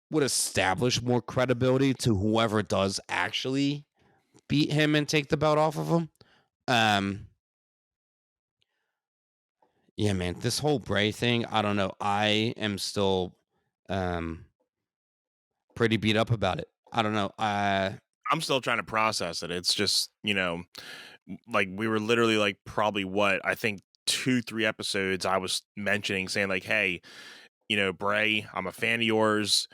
would establish more credibility to whoever does actually beat him and take the belt off of him. Yeah, man, this whole Bray thing, I don't know. I am still pretty beat up about it. I don't know. I'm still trying to process it. It's just, like we were literally like probably I think 2-3 episodes I was mentioning, saying like, hey, Bray, I'm a fan of yours.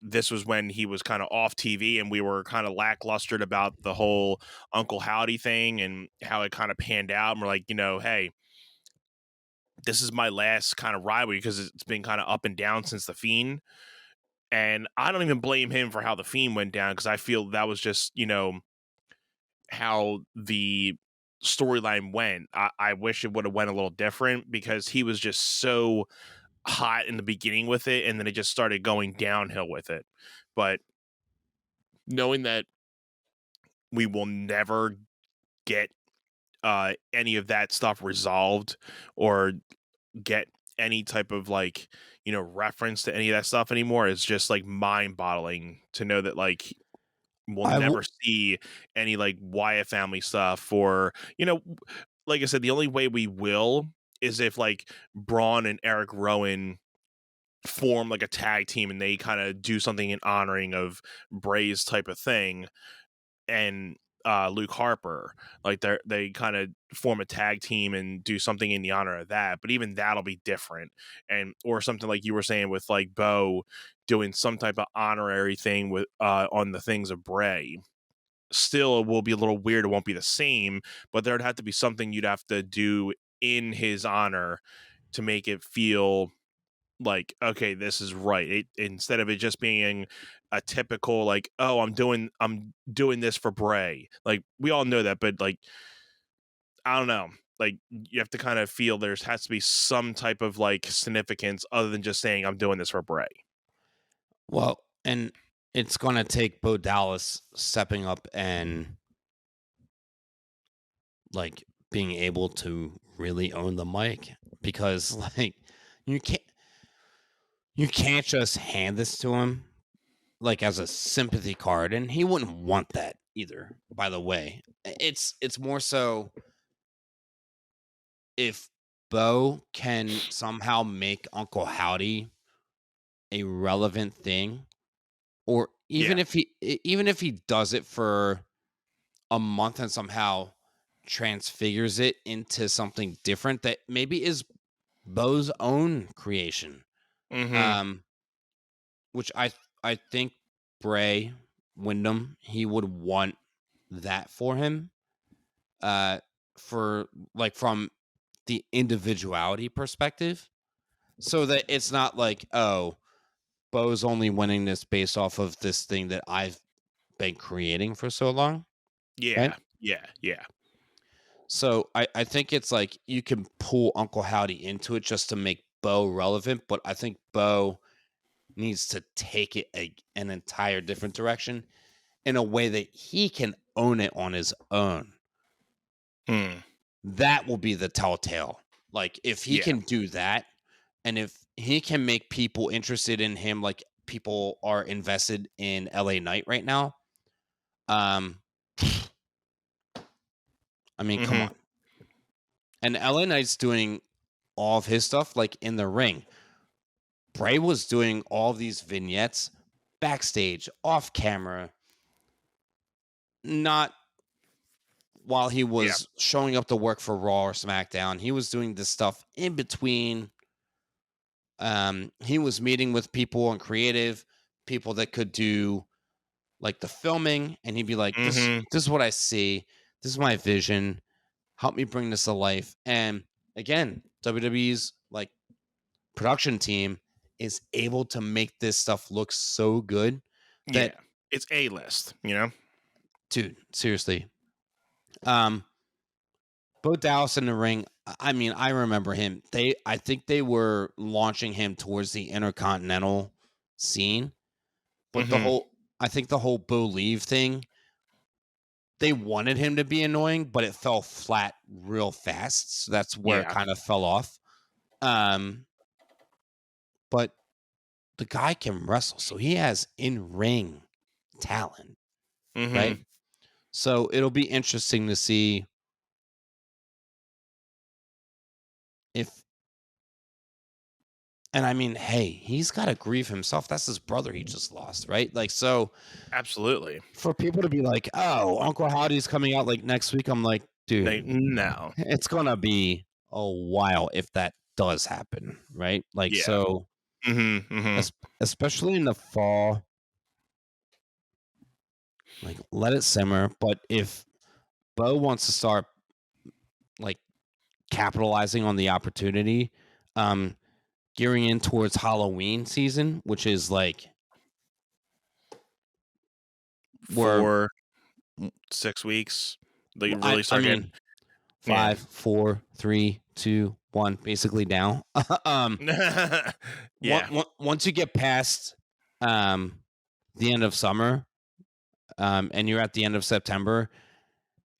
This was when he was kind of off TV, and we were kind of lacklustered about the whole Uncle Howdy thing and how it kind of panned out. And we're like, hey, this is my last kind of rivalry, because it's been kind of up and down since The Fiend. And I don't even blame him for how The Fiend went down, because I feel that was just, how the storyline went. I wish it would have went a little different, because he was just so hot in the beginning with it, and then it just started going downhill with it. But knowing that we will never get any of that stuff resolved, or get any type of reference to any of that stuff anymore, is just like mind-boggling to know that like we'll never see any like Wyatt family stuff, or like I said, the only way we will is if like Braun and Eric Rowan form like a tag team, and they kind of do something in honoring of Bray's type of thing, and Luke Harper, like they kind of form a tag team and do something in the honor of that. But even that'll be different, or something like you were saying with like Bo doing some type of honorary thing with on the things of Bray. Still, it will be a little weird. It won't be the same, but there'd have to be something you'd have to do in his honor to make it feel like, okay, this is right. Instead of it just being a typical like, oh, I'm doing this for Bray. Like, we all know that, but like, I don't know. Like, you have to kind of feel has to be some type of like significance other than just saying I'm doing this for Bray. Well, and it's gonna take Bo Dallas stepping up and like being able to really own the mic, because like you can't just hand this to him like as a sympathy card, and he wouldn't want that either, by the way. It's more so if Bo can somehow make Uncle Howdy a relevant thing, or even if he does it for a month and somehow transfigures it into something different that maybe is Bo's own creation. Which I think Bray Windham, he would want that for him. For like from the individuality perspective, so that it's not like, oh, Bo's only winning this based off of this thing that I've been creating for so long. Yeah. Right? Yeah. So I think it's like you can pull Uncle Howdy into it just to make Bo relevant, but I think Bo needs to take it an entire different direction in a way that he can own it on his own. That will be the telltale. Like, if he can do that, and if he can make people interested in him, like people are invested in LA Knight right now. I mean, come on. And LA Knight's doing all of his stuff like in the ring. Bray was doing all these vignettes backstage, off camera, not while he was showing up to work for Raw or SmackDown. He was doing this stuff in between. He was meeting with people on creative, people that could do like the filming, and he'd be like, this is what I see. This is my vision. Help me bring this to life. And again, WWE's like production team is able to make this stuff look so good that it's A-list, you know? Dude, seriously. Bo Dallas in the ring, I mean, I remember him. I think they were launching him towards the intercontinental scene. But I think the whole Bo leave thing, they wanted him to be annoying, but it fell flat real fast. So that's where it kind of fell off. But the guy can wrestle, so he has in-ring talent, right? So it'll be interesting to see if, and I mean, hey, he's got to grieve himself. That's his brother he just lost, right? Like, so absolutely. For people to be like, oh, Uncle Howdy's coming out like next week, I'm like, dude, no, it's gonna be a while if that does happen, right? Like, so especially in the fall, like, let it simmer. But if Bo wants to start like capitalizing on the opportunity, gearing in towards Halloween season, which is like for 6 weeks. They really start getting 5, 4, 3, 2, 1, basically now. Once you get past the end of summer, and you're at the end of September,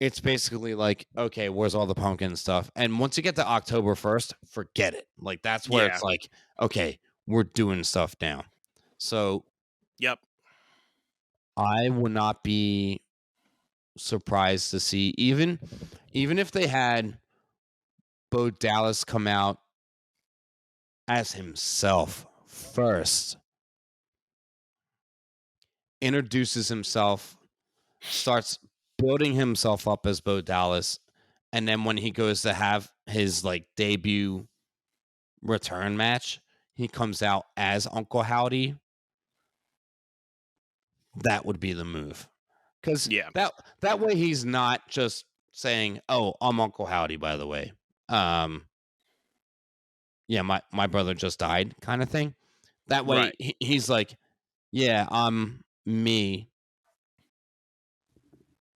it's basically like, okay, where's all the pumpkin stuff? And once you get to October 1st, forget it. Like, that's where it's like, okay, we're doing stuff now. So, I would not be surprised to see, even if they had Bo Dallas come out as himself first, introduces himself, starts building himself up as Bo Dallas, and then when he goes to have his like debut return match, he comes out as Uncle Howdy. That would be the move, because that way he's not just saying, "Oh, I'm Uncle Howdy, by the way." Yeah, my brother just died, kind of thing. That way he's like, yeah, I'm me.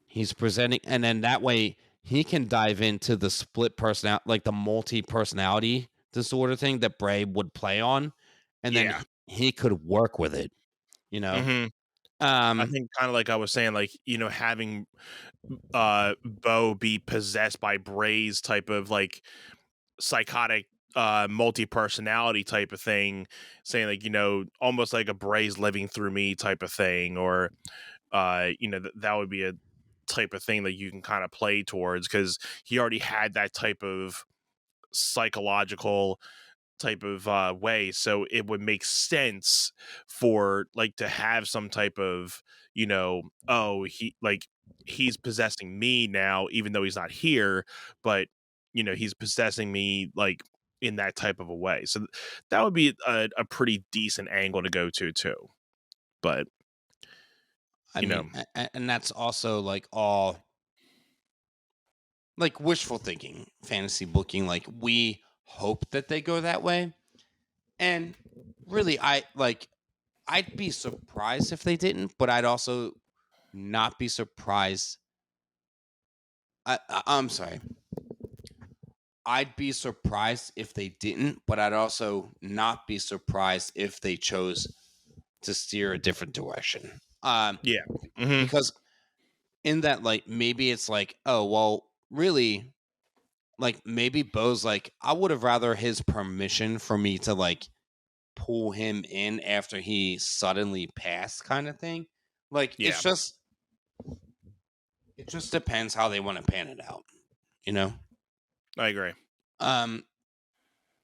He's presenting, and then that way he can dive into the split personality, like the multi-personality disorder thing that Bray would play on, and then he could work with it, you know? I think kind of like I was saying, like, you know, having Bo be possessed by Bray's type of like psychotic multi-personality type of thing, saying like, you know, almost like a Bray's living through me type of thing, or you know, that would be a type of thing that you can kind of play towards, because he already had that type of psychological type of way, so it would make sense for like to have some type of, you know, oh, he's possessing me now, even though he's not here, but you know, he's possessing me like in that type of a way. So that would be a pretty decent angle to go to too. But I mean, and that's also like all like wishful thinking, fantasy booking. Like we hope that they go that way, and really, I'd be surprised if they didn't, but I'd also not be surprised. I'm sorry. I'd be surprised if they didn't, but I'd also not be surprised if they chose to steer a different direction. Yeah. Mm-hmm. Because in that, like, maybe it's like, oh, well, really, like, maybe Bo's like, I would have rather his permission for me to, like, pull him in after he suddenly passed kind of thing. Like, Yeah. it just depends how they want to pan it out, you know? I agree.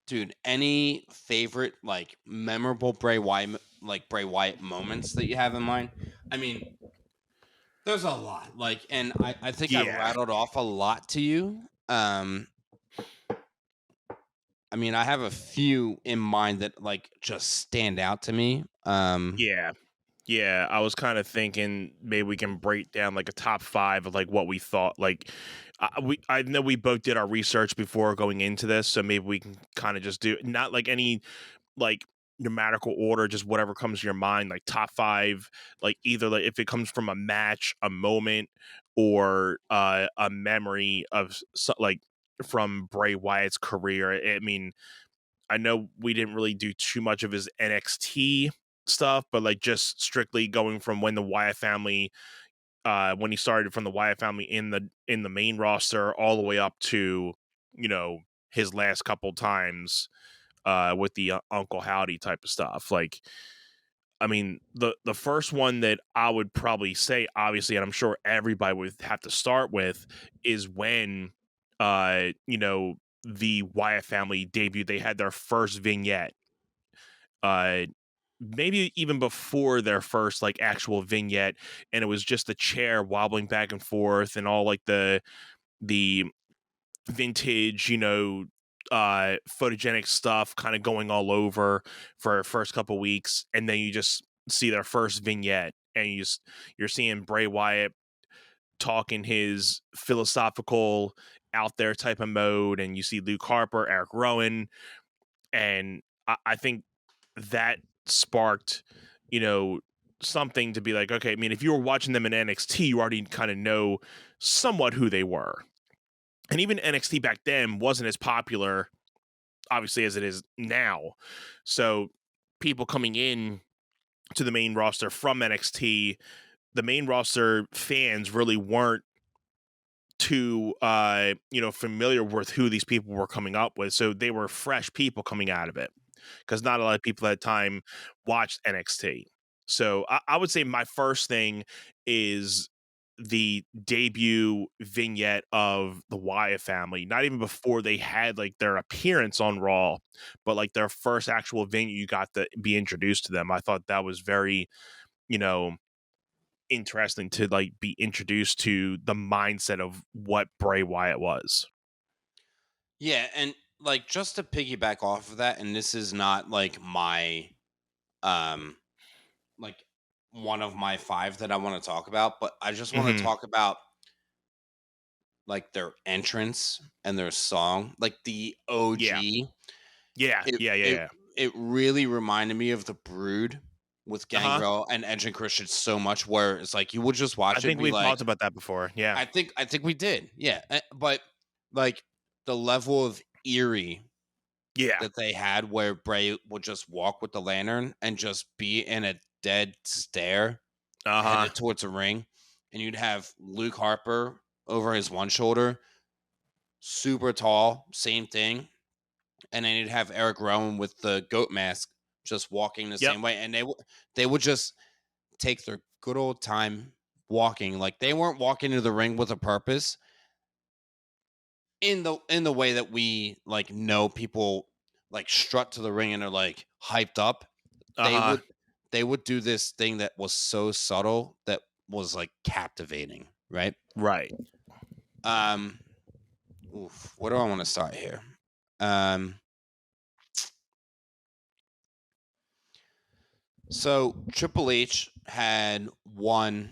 Dude, any favorite, like, memorable Bray Wyatt moments that you have in mind? I mean, there's a lot. Like, and I think I Yeah. rattled off a lot to you. I mean, I have a few in mind that, like, just stand out to me. Yeah. Yeah, I was kind of thinking maybe we can break down like a top 5 of like what we thought. Like, I know we both did our research before going into this, so maybe we can kind of just do not like any like numerical order, just whatever comes to your mind. Like top 5, like either like if it comes from a match, a moment, or a memory of like from Bray Wyatt's career. I mean, I know we didn't really do too much of his NXT stuff, but like just strictly going from when the Wyatt family, when he started from the Wyatt family in the main roster all the way up to, you know, his last couple times with the Uncle Howdy type of stuff. Like, I mean, the first one that I would probably say, obviously, and I'm sure everybody would have to start with, is when, you know, the Wyatt family debuted. They had their first vignette. Maybe even before their first like actual vignette, and it was just the chair wobbling back and forth, and all like the vintage, you know, photogenic stuff kind of going all over for first couple weeks, and then you just see their first vignette, and you're seeing Bray Wyatt talking his philosophical out there type of mode, and you see Luke Harper, Eric Rowan, and I think that sparked, you know, something to be like, okay, I mean, if you were watching them in NXT, you already kind of know somewhat who they were. And even NXT back then wasn't as popular, obviously, as it is now. So people coming in to the main roster from NXT, the main roster fans really weren't too you know, familiar with who these people were coming up with. So they were fresh people coming out of it, because not a lot of people at the time watched NXT. So I would say my first thing is the debut vignette of the Wyatt family, not even before they had like their appearance on Raw, but like their first actual vignette you got to be introduced to them. I thought that was very, you know, interesting to like be introduced to the mindset of what Bray Wyatt was. Yeah, and like just to piggyback off of that, and this is not like my like one of my 5 that I want to talk about, but I just want to talk about like their entrance and their song, like the OG. Yeah. It really reminded me of the Brood with Gangrel and Edge and Christian so much, where it's like you would just watch I it think and be we've like, talked about that before. Yeah. I think we did. Yeah. But like the level of eerie Yeah. that they had, where Bray would just walk with the lantern and just be in a dead stare headed towards the ring, and you'd have Luke Harper over his one shoulder, super tall, same thing, and then you'd have Eric Rowan with the goat mask just walking the same way, and they would just take their good old time walking, like they weren't walking into the ring with a purpose, in the way that we like know people like strut to the ring and are like hyped up. They would do this thing that was so subtle that was like captivating, right? Right. Where do I want to start here? So Triple H had won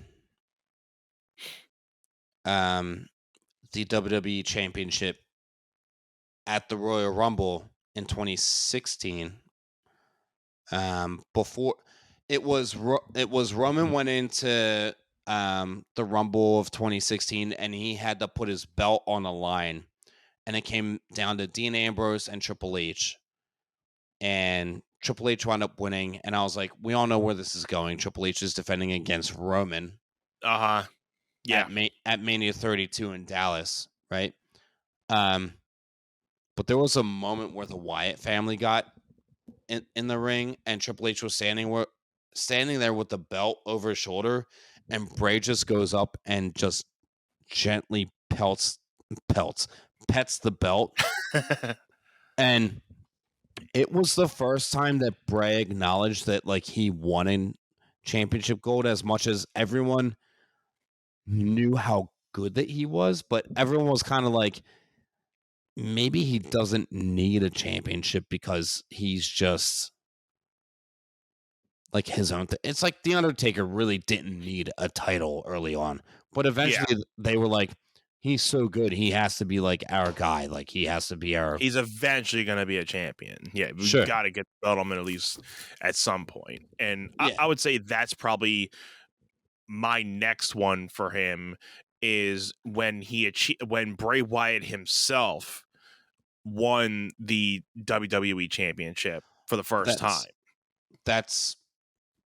the WWE Championship at the Royal Rumble in 2016. Before it was Roman went into the Rumble of 2016, and he had to put his belt on the line, and it came down to Dean Ambrose and Triple H, and Triple H wound up winning. And I was like, we all know where this is going. Triple H is defending against Roman. Yeah. At Mania 32 in Dallas, right? But there was a moment where the Wyatt family got in the ring, and Triple H was standing there with the belt over his shoulder, and Bray just goes up and just gently pets the belt. And it was the first time that Bray acknowledged that, like, he wanted championship gold, as much as everyone knew how good that he was, but everyone was kind of like, maybe he doesn't need a championship because he's just like his own thing. It's like The Undertaker really didn't need a title early on, but eventually they were like, he's so good, he has to be like our guy. Like, he has to be our. He's eventually going to be a champion. Yeah, we've got to get the belt on him at least at some point. And I would say that's probably my next one for him, is when when Bray Wyatt himself won the WWE Championship for the first time. That's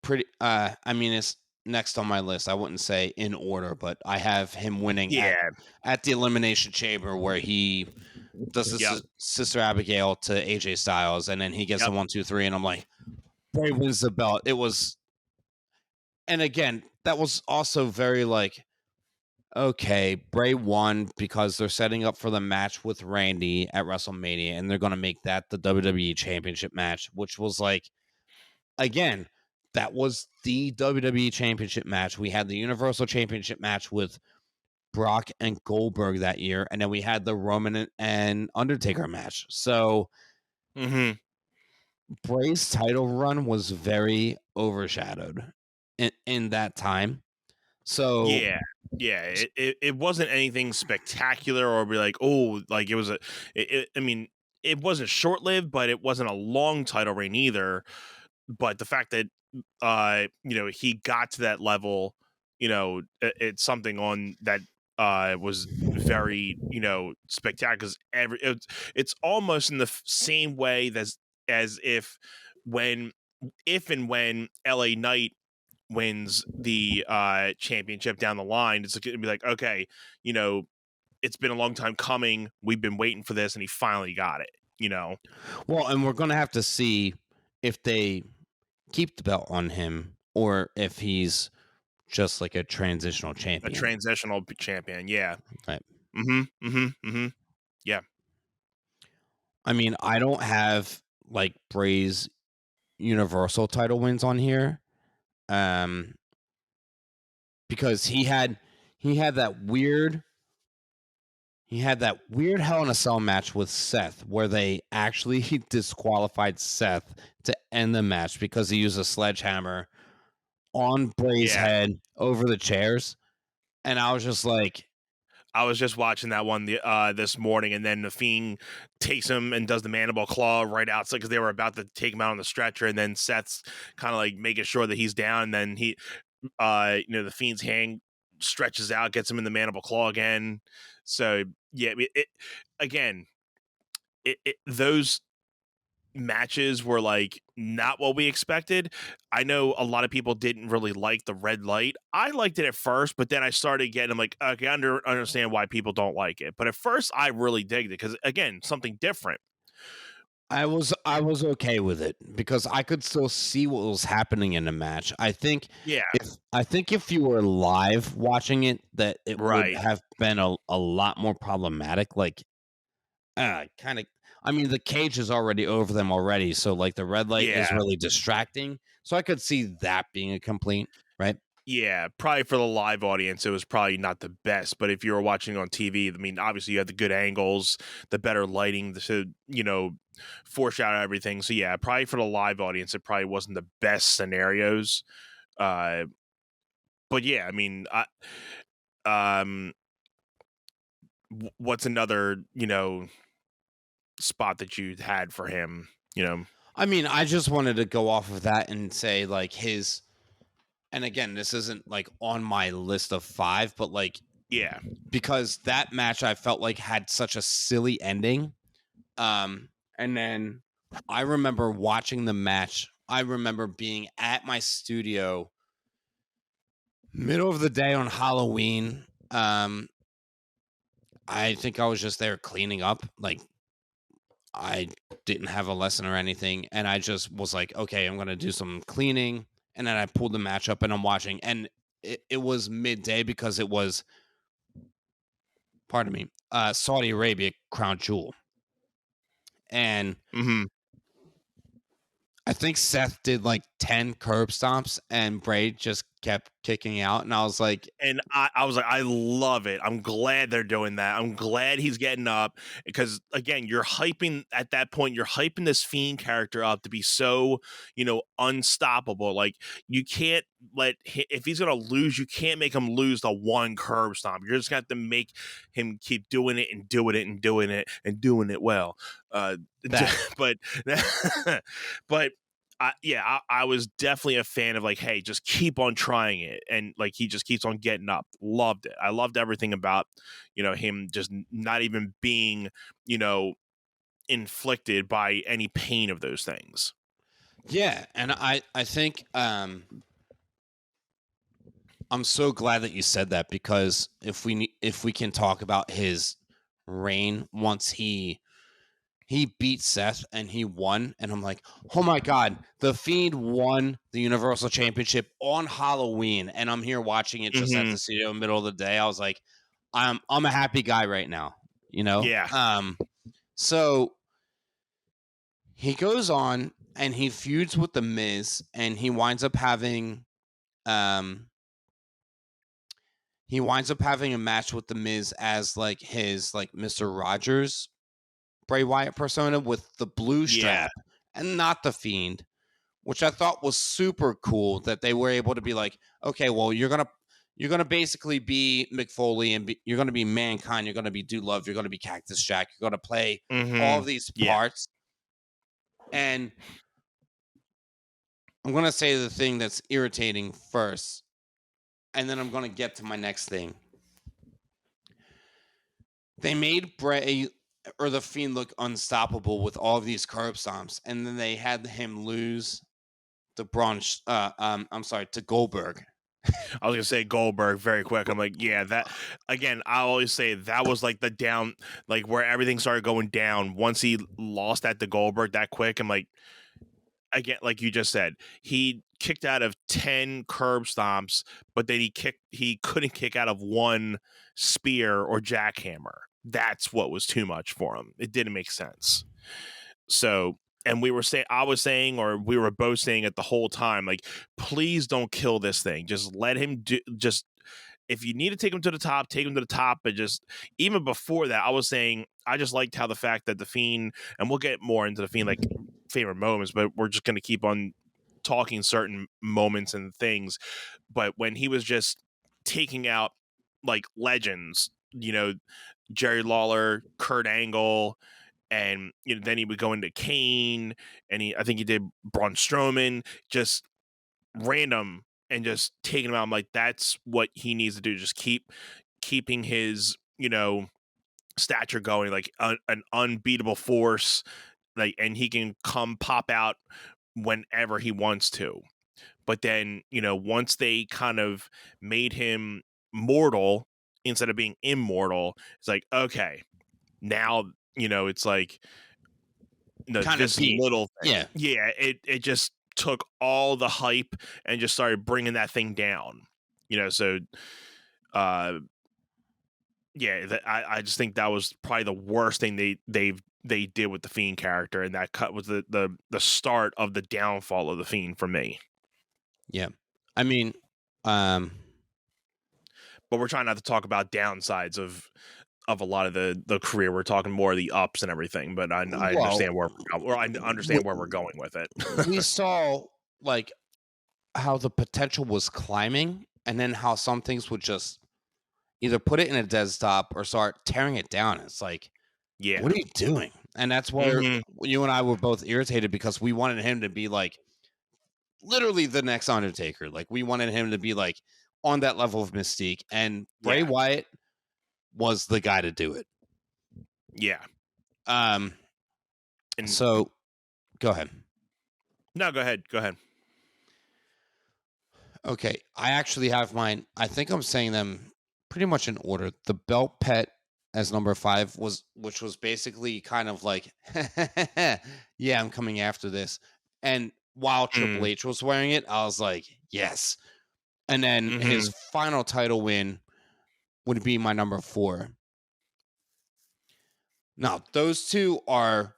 pretty. I mean, it's next on my list. I wouldn't say in order, but I have him winning at the Elimination Chamber, where he does this Sister Abigail to AJ Styles, and then he gets the 1, 2, 3, and I'm like, Bray wins the belt. It was, and again, that was also very like, okay, Bray won because they're setting up for the match with Randy at WrestleMania, and they're going to make that the WWE Championship match, which was like, again, that was the WWE Championship match. We had the Universal Championship match with Brock and Goldberg that year, and then we had the Roman and Undertaker match. So Bray's title run was very overshadowed in that time. So it wasn't anything spectacular or be like, oh, like it was I mean, it wasn't short lived, but it wasn't a long title reign either. But the fact that he got to that level, it's something on that was very spectacular. Because it's almost in the same way as if and when LA Knight wins the championship down the line, it's going to be like, okay, it's been a long time coming. We've been waiting for this, and he finally got it. Well, and we're going to have to see if they keep the belt on him or if he's just like a transitional champion. A transitional champion, yeah. Right. Yeah. I mean, I don't have like Bray's Universal title wins on here, because he had that weird Hell in a Cell match with Seth, where they actually disqualified Seth to end the match because he used a sledgehammer on Bray's head over the chairs. And I was just like, I was just watching that one this morning, and then the Fiend takes him and does the mandible claw right outside because they were about to take him out on the stretcher, and then Seth's kind of like making sure that he's down, and then he, the Fiend's hand stretches out, gets him in the mandible claw again. So yeah, those matches were like not what we expected. I know a lot of people didn't really like the red light. I liked it at first, but then I started getting, I'm like, okay, I understand why people don't like it. But at first I really digged it because, again, something different. I was okay with it because I could still see what was happening in the match. I think if you were live watching it, that it would have been a lot more problematic. Like, kind of. I mean, the cage is already over them already, so like the red light is really distracting. So I could see that being a complaint, right? Yeah, probably for the live audience, it was probably not the best. But if you were watching on TV, I mean, obviously you had the good angles, the better lighting to, foreshadow everything. So yeah, probably for the live audience, it probably wasn't the best scenarios. But yeah, I mean, what's another, spot that you had for him, I mean, I just wanted to go off of that and say like his, and again, this isn't like on my list of 5, but like, yeah, because that match I felt like had such a silly ending. And then I remember watching the match. I remember being at my studio middle of the day on Halloween. I think I was just there cleaning up. Like, I didn't have a lesson or anything. And I just was like, okay, I'm going to do some cleaning. And then I pulled the match up and I'm watching. And it was midday because it was, pardon me, Saudi Arabia Crown Jewel. And I think Seth did like 10 curb stomps and Bray just kept kicking out. And I was like, and I was like, I love it. I'm glad they're doing that. I'm glad he's getting up because, again, you're hyping at that point. You're hyping this Fiend character up to be so, unstoppable. Like, you can't if he's going to lose, you can't make him lose the one curb stomp. You're just going to have to make him keep doing it and doing it and doing it and doing it well. But I was definitely a fan of like, hey, just keep on trying it, and like he just keeps on getting up. Loved it. I loved everything about him just not even being inflicted by any pain of those things. Yeah, and I think I'm so glad that you said that, because if we can talk about his reign once he beat Seth and he won, and I'm like, oh my God, the Fiend won the Universal Championship on Halloween, and I'm here watching it just at the studio in the middle of the day. I was like, I'm a happy guy right now, Yeah. So he goes on and he feuds with The Miz, and he winds up having a match with The Miz as like his like Mr. Rogers Bray Wyatt persona with the blue strap and not the Fiend, which I thought was super cool that they were able to be like, okay, well, you're gonna basically be Mick Foley and you're gonna be Mankind, you're gonna be Dude Love, you're gonna be Cactus Jack, you're gonna play all of these parts. And I'm gonna say the thing that's irritating first, and then I'm gonna get to my next thing. They made Bray or the Fiend look unstoppable with all of these curb stomps, and then they had him lose to to Goldberg. I was gonna say Goldberg very quick. I'm like, yeah, that again. I always say that was like the down, like where everything started going down once he lost that to Goldberg that quick. I'm like, again, like you just said, he kicked out of 10 curb stomps, but then he couldn't kick out of one spear or jackhammer. That's what was too much for him. It didn't make sense. So, and we were both saying it the whole time, like, please don't kill this thing. Just let him if you need to take him to the top, take him to the top. But just even before that, I was saying, I just liked how the fact that the Fiend, and we'll get more into the Fiend, like favorite moments, but we're just going to keep on talking certain moments and things. But when he was just taking out like legends, Jerry Lawler, Kurt Angle, and then he would go into Kane, and I think he did Braun Strowman, just random, and just taking him out. I'm like, that's what he needs to do. Just keeping his stature going, like an unbeatable force, like, and he can pop out whenever he wants to. But then once they kind of made him mortal instead of being immortal, it's like, okay, now it's like kind this of little thing. Yeah. It just took all the hype and just started bringing that thing down. So I just think that was probably the worst thing they did with the Fiend character, and that cut was the start of the downfall of the Fiend for me. Yeah, I mean, but we're trying not to talk about downsides of a lot of the career. We're talking more of the ups and everything. But I understand where we're going with it. We saw like how the potential was climbing, and then how some things would just either put it in a dead stop or start tearing it down. It's like, Yeah. what are you doing? And that's where you and I were both irritated because we wanted him to be like literally the next Undertaker. Like we wanted him to be like on that level of mystique, and Bray Wyatt was the guy to do it. Yeah. And so go ahead. No, go ahead. Go ahead. Okay. I actually have mine. I think I'm saying them pretty much in order. The belt pet as number 5 which was basically kind of like, yeah, I'm coming after this. And while Triple H was wearing it, I was like, yes. And then his final title win would be my number 4. Now, those two are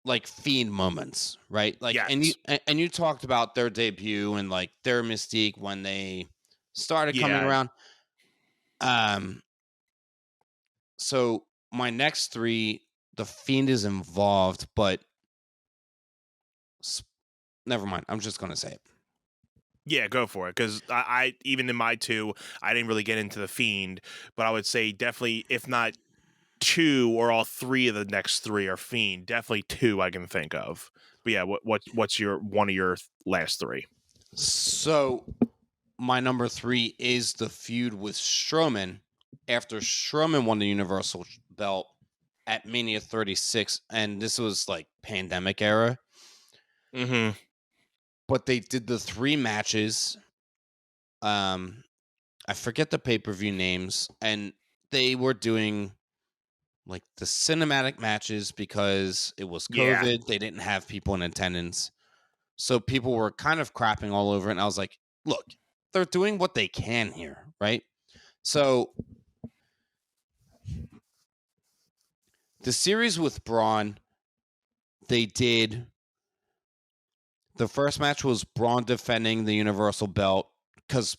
like Fiend moments, right? Like, and you talked about their debut and like their mystique when they started coming around. So my next 3, the Fiend is involved, but never mind. I'm just gonna say it. Yeah, go for it. Because I even in my 2, I didn't really get into the Fiend, but I would say definitely, if not 2 or all 3 of the next 3 are Fiend, definitely 2 I can think of. But yeah, what's your one of your last 3? So my number 3 is the feud with Strowman after Strowman won the Universal belt at Mania 36, and this was like pandemic era. But they did the 3 matches. I forget the pay-per-view names, and they were doing like the cinematic matches because it was COVID. Yeah. They didn't have people in attendance. So people were kind of crapping all over it. And I was like, look, they're doing what they can here, right? So the series with Braun, they did. The first match was Braun defending the Universal belt because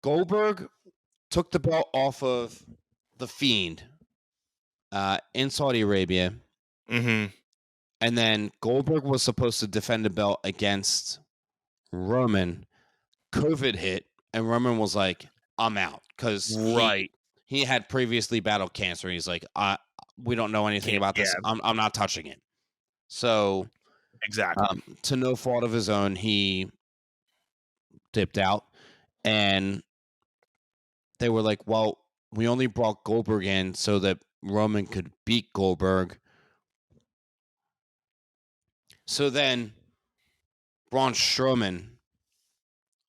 Goldberg took the belt off of the Fiend in Saudi Arabia. And then Goldberg was supposed to defend the belt against Roman. COVID hit, and Roman was like, I'm out. Because he had previously battled cancer. He's like, we don't know anything about this. I'm not touching it. So, to no fault of his own, he dipped out. And they were like, well, we only brought Goldberg in so that Roman could beat Goldberg. So then Braun Strowman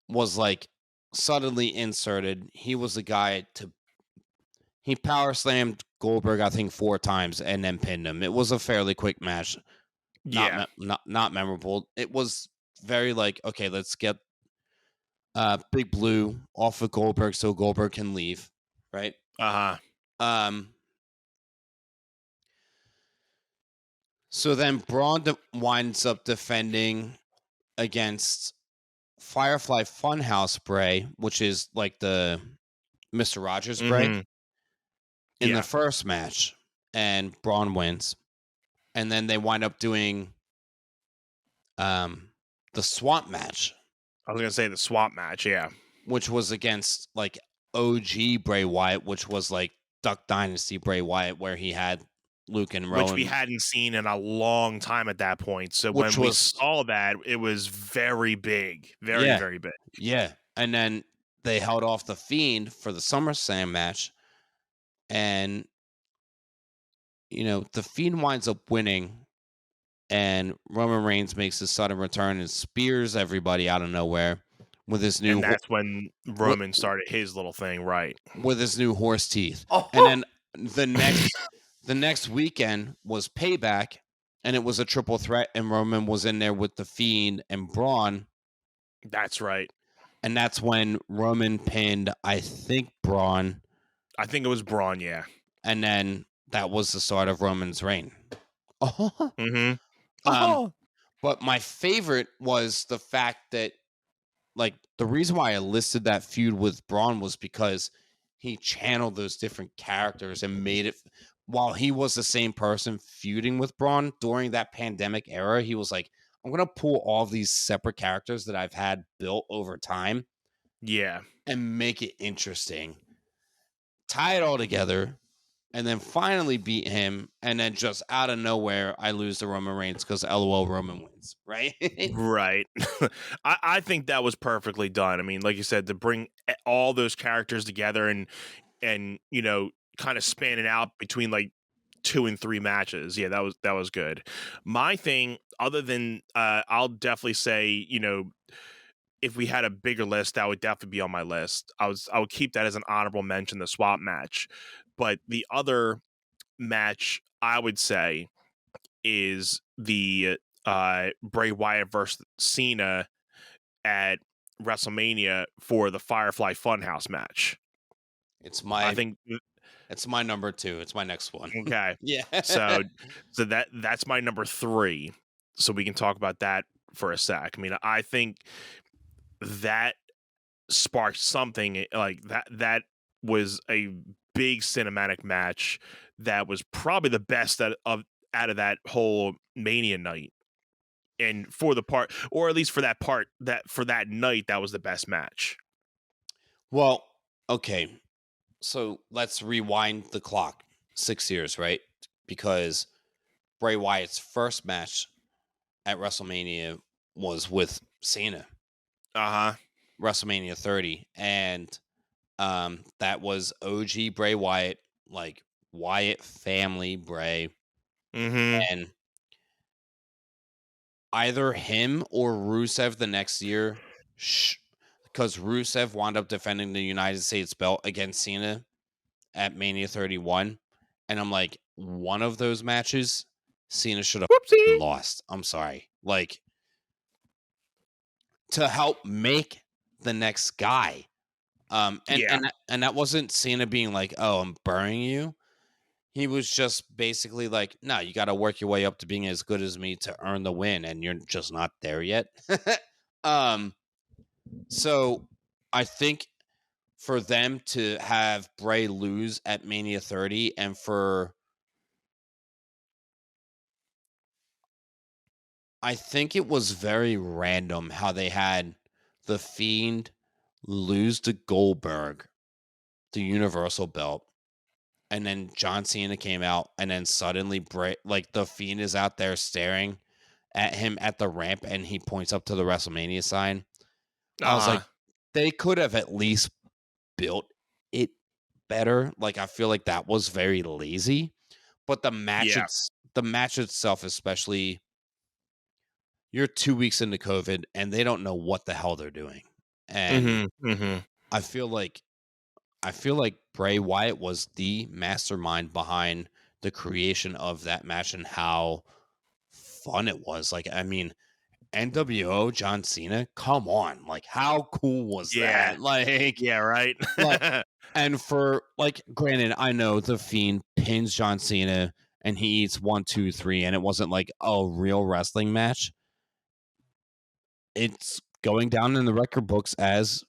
was like suddenly inserted. He was the guy he power slammed Goldberg, I think 4 times and then pinned him. It was a fairly quick match. Not memorable. It was very like, okay, let's get Big Blue off of Goldberg so Goldberg can leave, right? So then Braun winds up defending against Firefly Funhouse Bray, which is like the Mr. Rogers Bray, in the first match, and Braun wins. And then they wind up doing the swamp match. I was going to say the swamp match, yeah. Which was against like OG Bray Wyatt, which was like Duck Dynasty Bray Wyatt, where he had Luke and Rowan. Which we hadn't seen in a long time at that point. So when we saw that, it was very big. Very big. Yeah. And then they held off the Fiend for the SummerSlam match. And, you know, the Fiend winds up winning. And Roman Reigns makes his sudden return and spears everybody out of nowhere with his new... And that's when Roman started his little thing, right? With his new horse teeth. And then the next weekend was Payback, and it was a triple threat, and Roman was in there with the Fiend and Braun. That's right. And that's when Roman pinned, I think, Braun. I think it was Braun, yeah. And then that was the start of Roman's reign. But my favorite was the fact that, like, the reason why I listed that feud with Braun was because he channeled those different characters and made it, while he was the same person feuding with Braun during that pandemic era, he was like, I'm going to pull all these separate characters that I've had built over time Yeah. and make it interesting. Tie it all together, and then finally beat him, and then just out of nowhere, I lose to Roman Reigns because LOL Roman wins, right? Right. I think that was perfectly done. I mean, like you said, to bring all those characters together and you know, kind of spanning out between like 2 and 3 matches. Yeah, that was good. My thing, other than I'll definitely say, you know, if we had a bigger list, that would definitely be on my list. I would keep that as an honorable mention, the swap match. But the other match I would say is the Bray Wyatt versus Cena at WrestleMania for the Firefly Funhouse match. It's I my think it's my number 2. It's my next one. okay. Yeah. So that's my number 3. So we can talk about that for a sec. I mean, I think that sparked something like that was a big cinematic match that was probably the best out of that whole Mania night. And for the part, or at least for that part, that for that night, that was the best match. Well, okay. So let's rewind the clock 6 years, right? Because Bray Wyatt's first match at WrestleMania was with Cena, Uh-huh. WrestleMania 30, and that was OG Bray Wyatt, like Wyatt family Bray, Mm-hmm. and either him or Rusev the next year, because Rusev wound up defending the United States belt against Cena at Mania 31, and I'm like, one of those matches, Cena should have Whoopsie. lost. I'm sorry, like to help make the next guy. And that wasn't Cena being like, "Oh, I'm burying you." He was just basically like, "No, you got to work your way up to being as good as me to earn the win, and you're just not there yet." um, so I think for them to have Bray lose at Mania 30, and I think it was very random how they had the Fiend lose to Goldberg, the Universal belt. And then John Cena came out, and then suddenly like the Fiend is out there staring at him at the ramp, and he points up to the WrestleMania sign. I was like, they could have at least built it better. Like, I feel like that was very lazy. But the match itself, especially, you're 2 weeks into COVID, and they don't know what the hell they're doing. And I feel like Bray Wyatt was the mastermind behind the creation of that match and how fun it was. Like, I mean, NWO John Cena, come on. Like, how cool was that? Like, yeah, right. like, and for like, granted, I know the Fiend pins John Cena and he eats 1, 2, 3, and it wasn't like a real wrestling match. It's going down in the record books as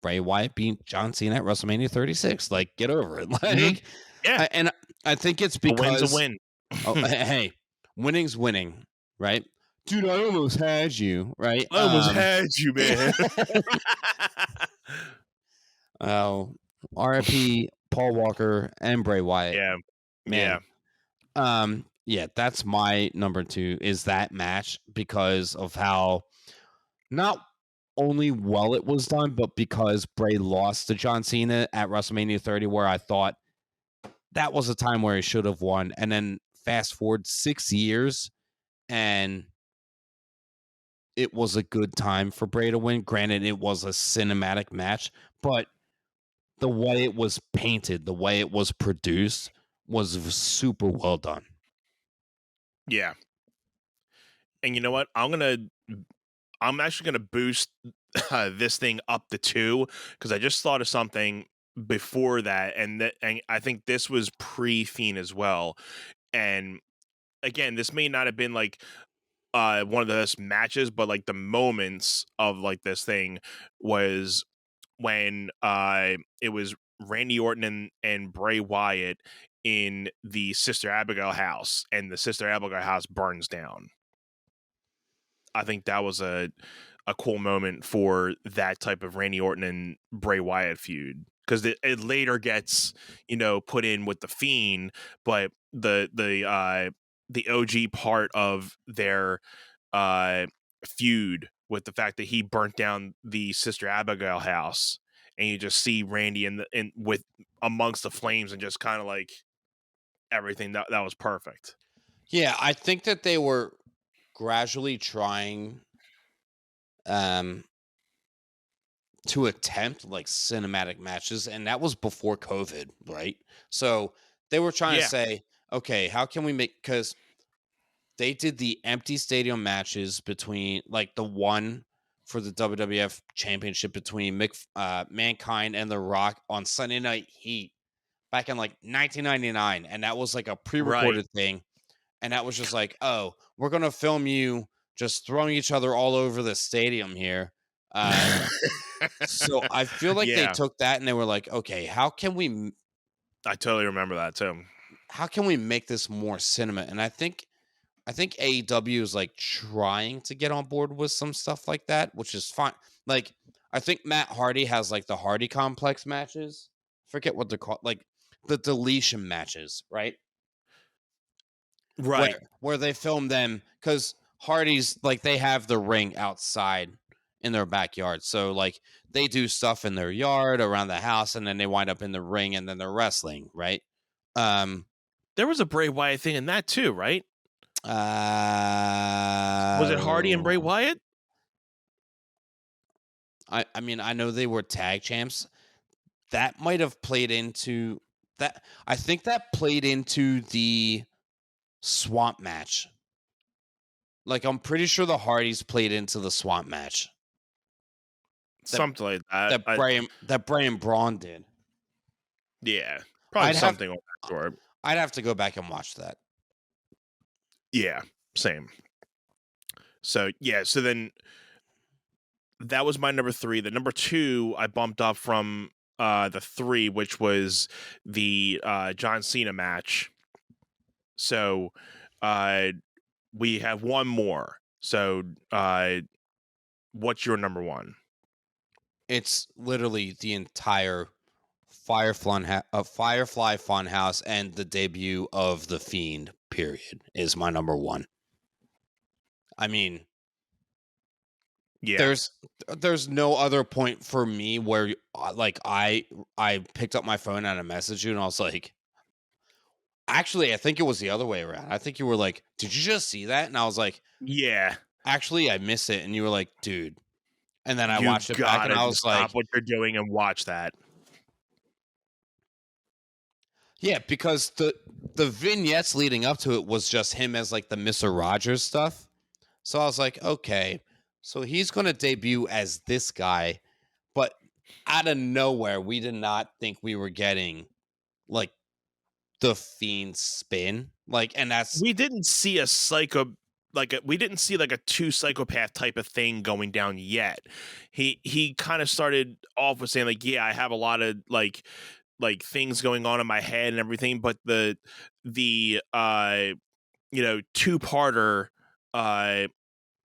Bray Wyatt beat John Cena at WrestleMania 36. Like, get over it. Like, yeah. And I think it's because a win's a win. Hey, winning's winning, right? Dude, I almost had you, right? I almost had you, man. Oh, RIP Paul Walker and Bray Wyatt. Yeah. Man. Yeah, that's my number 2 is that match because of how not only well it was done, but because Bray lost to John Cena at WrestleMania 30, where I thought that was a time where he should have won. And then fast forward 6 years, and it was a good time for Bray to win. Granted, it was a cinematic match, but the way it was painted, the way it was produced was super well done. Yeah. And you know what? I'm actually gonna boost this thing up to 2 because I just thought of something before that, and I think this was pre-Fiend as well. And again, this may not have been like one of the best matches, but like the moments of like this thing was when it was Randy Orton and Bray Wyatt in the Sister Abigail house, and the Sister Abigail house burns down. I think that was a a cool moment for that type of Randy Orton and Bray Wyatt feud, because it later gets, you know, put in with the Fiend, but the OG part of their feud with the fact that he burnt down the Sister Abigail house, and you just see Randy in with amongst the flames and just kind of like everything that was perfect. Yeah, I think that they were gradually trying to attempt like cinematic matches, and that was before COVID, right? So they were trying to say, okay, how can we make, because they did the empty stadium matches between like the one for the WWF championship between Mankind and The Rock on Sunday Night Heat back in like 1999, and that was like a pre-recorded thing, and that was just like, oh, we're gonna film you just throwing each other all over the stadium here. So I feel like they took that and they were like, okay, how can we? I totally remember that too. How can we make this more cinema? And I think AEW is like trying to get on board with some stuff like that, which is fine. Like I think Matt Hardy has like the Hardy Complex matches. Forget what they're called, like the deletion matches, right? Right. Where they film them, because Hardy's like they have the ring outside in their backyard. So like they do stuff in their yard around the house, and then they wind up in the ring, and then they're wrestling, right? There was a Bray Wyatt thing in that too, right? Was it Hardy and Bray Wyatt? I mean, I know they were tag champs. That might have played into that. I think that played into the swamp match. Like, I'm pretty sure the Hardys played into the swamp match. Something like that. That Bray and Braun did. Yeah. Probably something like that sort. I'd have to go back and watch that. Yeah, same. So, yeah, so then that was my number 3. The number 2, I bumped up from the 3, which was the John Cena match. So, we have one more. So, what's your number 1? It's literally the entire Firefly Funhouse and the debut of The Fiend, period, is my number 1. I mean, yeah, there's no other point for me where like I picked up my phone and I messaged you and I was like, actually, I think it was the other way around. I think you were like, did you just see that? And I was like, yeah, actually, I missed it. And you were like, dude. And then I watched it back and I was like, stop what you're doing and watch that. Yeah, because the vignettes leading up to it was just him as like the Mr. Rogers stuff. So I was like, okay, so he's going to debut as this guy, but out of nowhere, we did not think we were getting like the Fiend spin. Like, and that's, we didn't see a we didn't see like a 2 psychopath type of thing going down yet. He kind of started off with saying like, yeah, I have a lot of like things going on in my head and everything, but the you know, 2-parter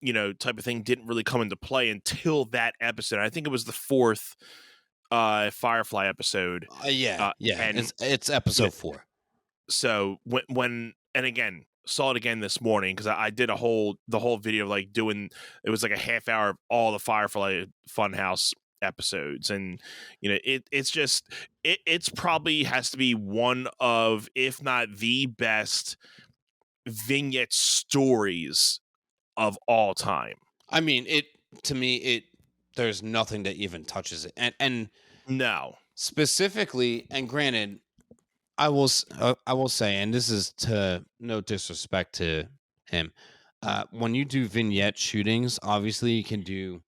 you know, type of thing didn't really come into play until that episode. I think it was the 4th Firefly episode. Yeah, and it's episode 4. So when and again, saw it again this morning because I did the whole video like doing, it was like a half hour of all the Firefly Funhouse episodes, and you know, it's probably has to be one of, if not the best vignette stories of all time. I mean, to me there's nothing that even touches it, and no, specifically, and granted, I will say, and this is to no disrespect to him, when you do vignette shootings, obviously you can do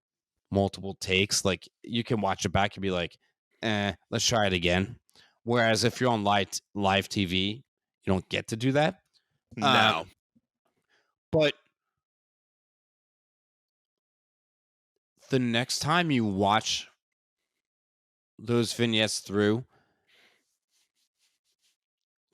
multiple takes. Like you can watch it back and be like, let's try it again. Whereas if you're on live TV, you don't get to do that. No. But the next time you watch those vignettes through,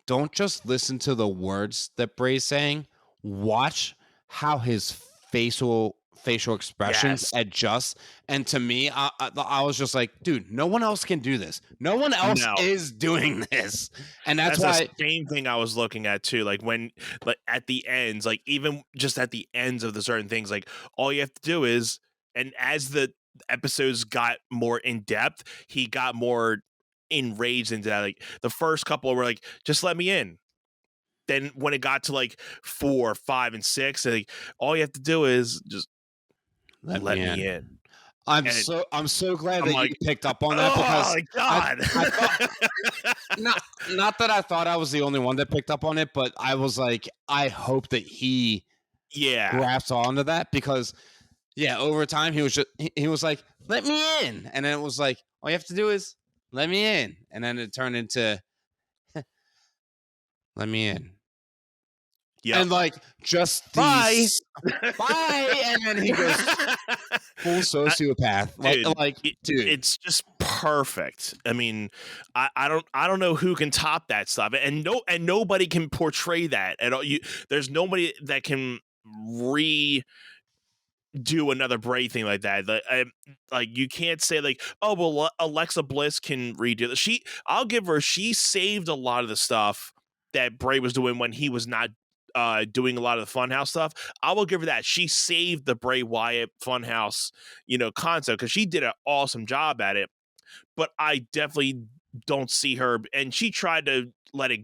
don't just listen to the words that Bray's saying. Watch how his facial facial expressions Yes. adjust. And to me, I was just like, dude, no one else can do this. No one else No. is doing this. And that's the why same thing I was looking at too. Like when, like at the ends, like even just at the ends of the certain things, like all you have to do is, and as the episodes got more in depth, he got more enraged into that. Like the first couple were like, just let me in. Then when it got to like 4, 5, and 6, like all you have to do is just let me in. I'm And so glad I'm that like, you picked up on that oh because my God. I thought not that I thought I was the only one that picked up on it, but I was like, I hope that he Yeah. grasps onto that because over time he was just he was like, let me in. And then it was like, all you have to do is let me in. And then it turned into let me in. Yeah. And like just Bye. Bye. And then he goes full sociopath. Dude, it's just perfect. I mean, I don't know who can top that stuff, and nobody can portray that at all. There's nobody that can redo another Bray thing like that. Like you can't say like, oh well, Alexa Bliss can redo it. I'll give her. She saved a lot of the stuff that Bray was doing when he was not doing a lot of the Funhouse stuff. I will give her that. She saved the Bray Wyatt Funhouse, concept because she did an awesome job at it. But I definitely don't see her. And she tried to let it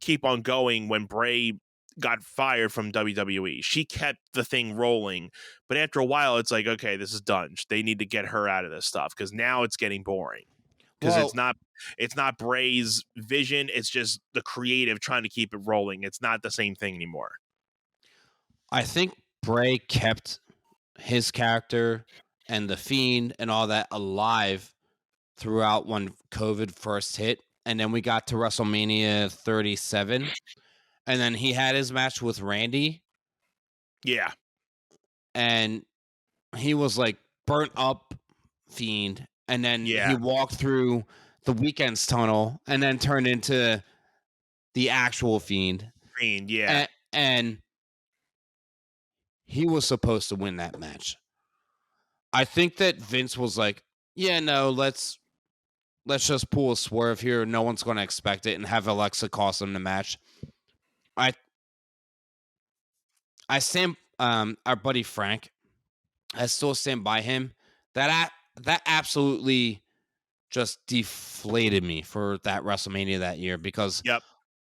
keep on going when Bray got fired from WWE. She kept the thing rolling. But after a while, it's like, okay, this is done. They need to get her out of this stuff because now it's getting boring. Because it's not Bray's vision. It's just the creative trying to keep it rolling. It's not the same thing anymore. I think Bray kept his character and the Fiend and all that alive throughout when COVID first hit. And then we got to WrestleMania 37. And then he had his match with Randy. Yeah. And he was like burnt up Fiend. And then he walked through the Weekend's tunnel and then turned into the actual Fiend. And he was supposed to win that match. I think that Vince was like, yeah, no, let's just pull a swerve here. No one's going to expect it and have Alexa cost him the match. I stand, our buddy Frank, I still stand by him. That absolutely just deflated me for that WrestleMania that year because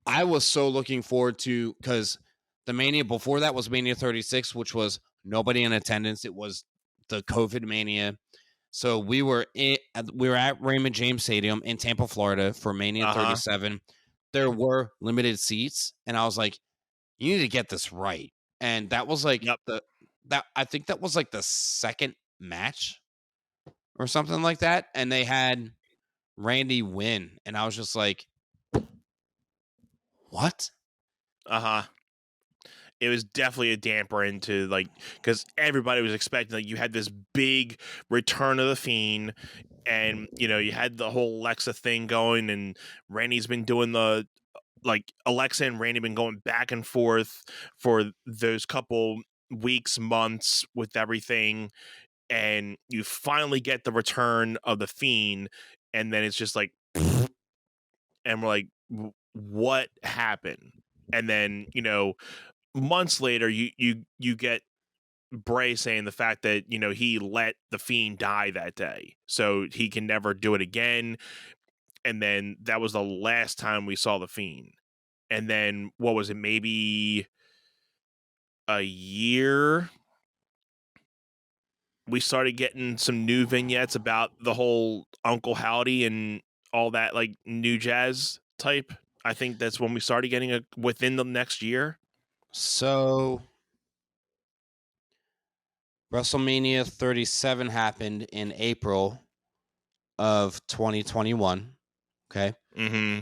I was so looking forward to, because the Mania before that was Mania 36, which was nobody in attendance. It was the COVID Mania. So we were at Raymond James Stadium in Tampa, Florida for Mania 37. There were limited seats, and I was like, you need to get this right. And that was like I think that was like the second match or something like that. And they had Randy win. And I was just like, what? It was definitely a damper into like, because everybody was expecting like you had this big return of the Fiend, and you had the whole Alexa thing going, and Randy's been doing the Alexa and Randy been going back and forth for those couple weeks, months with everything, and you finally get the return of the Fiend, and then it's just like, and we're like, what happened? And then months later, you get Bray saying the fact that he let the Fiend die that day, so he can never do it again. And then that was the last time we saw the Fiend. And then what was it? Maybe a year. We started getting some new vignettes about the whole Uncle Howdy and all that, like new jazz type. I think that's when we started getting within the next year. So WrestleMania 37 happened in April of 2021. Okay. Mm-hmm.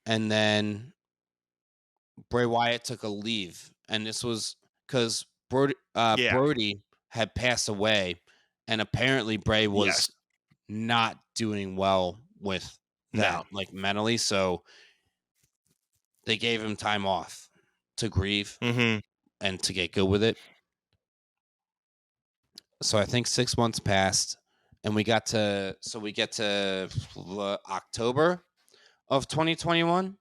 And then Bray Wyatt took a leave. And this was because Brody had passed away. And apparently Bray was not doing well with that, like mentally. So they gave him time off to grieve and to get good with it. So I think 6 months passed, and we get to October of 2021,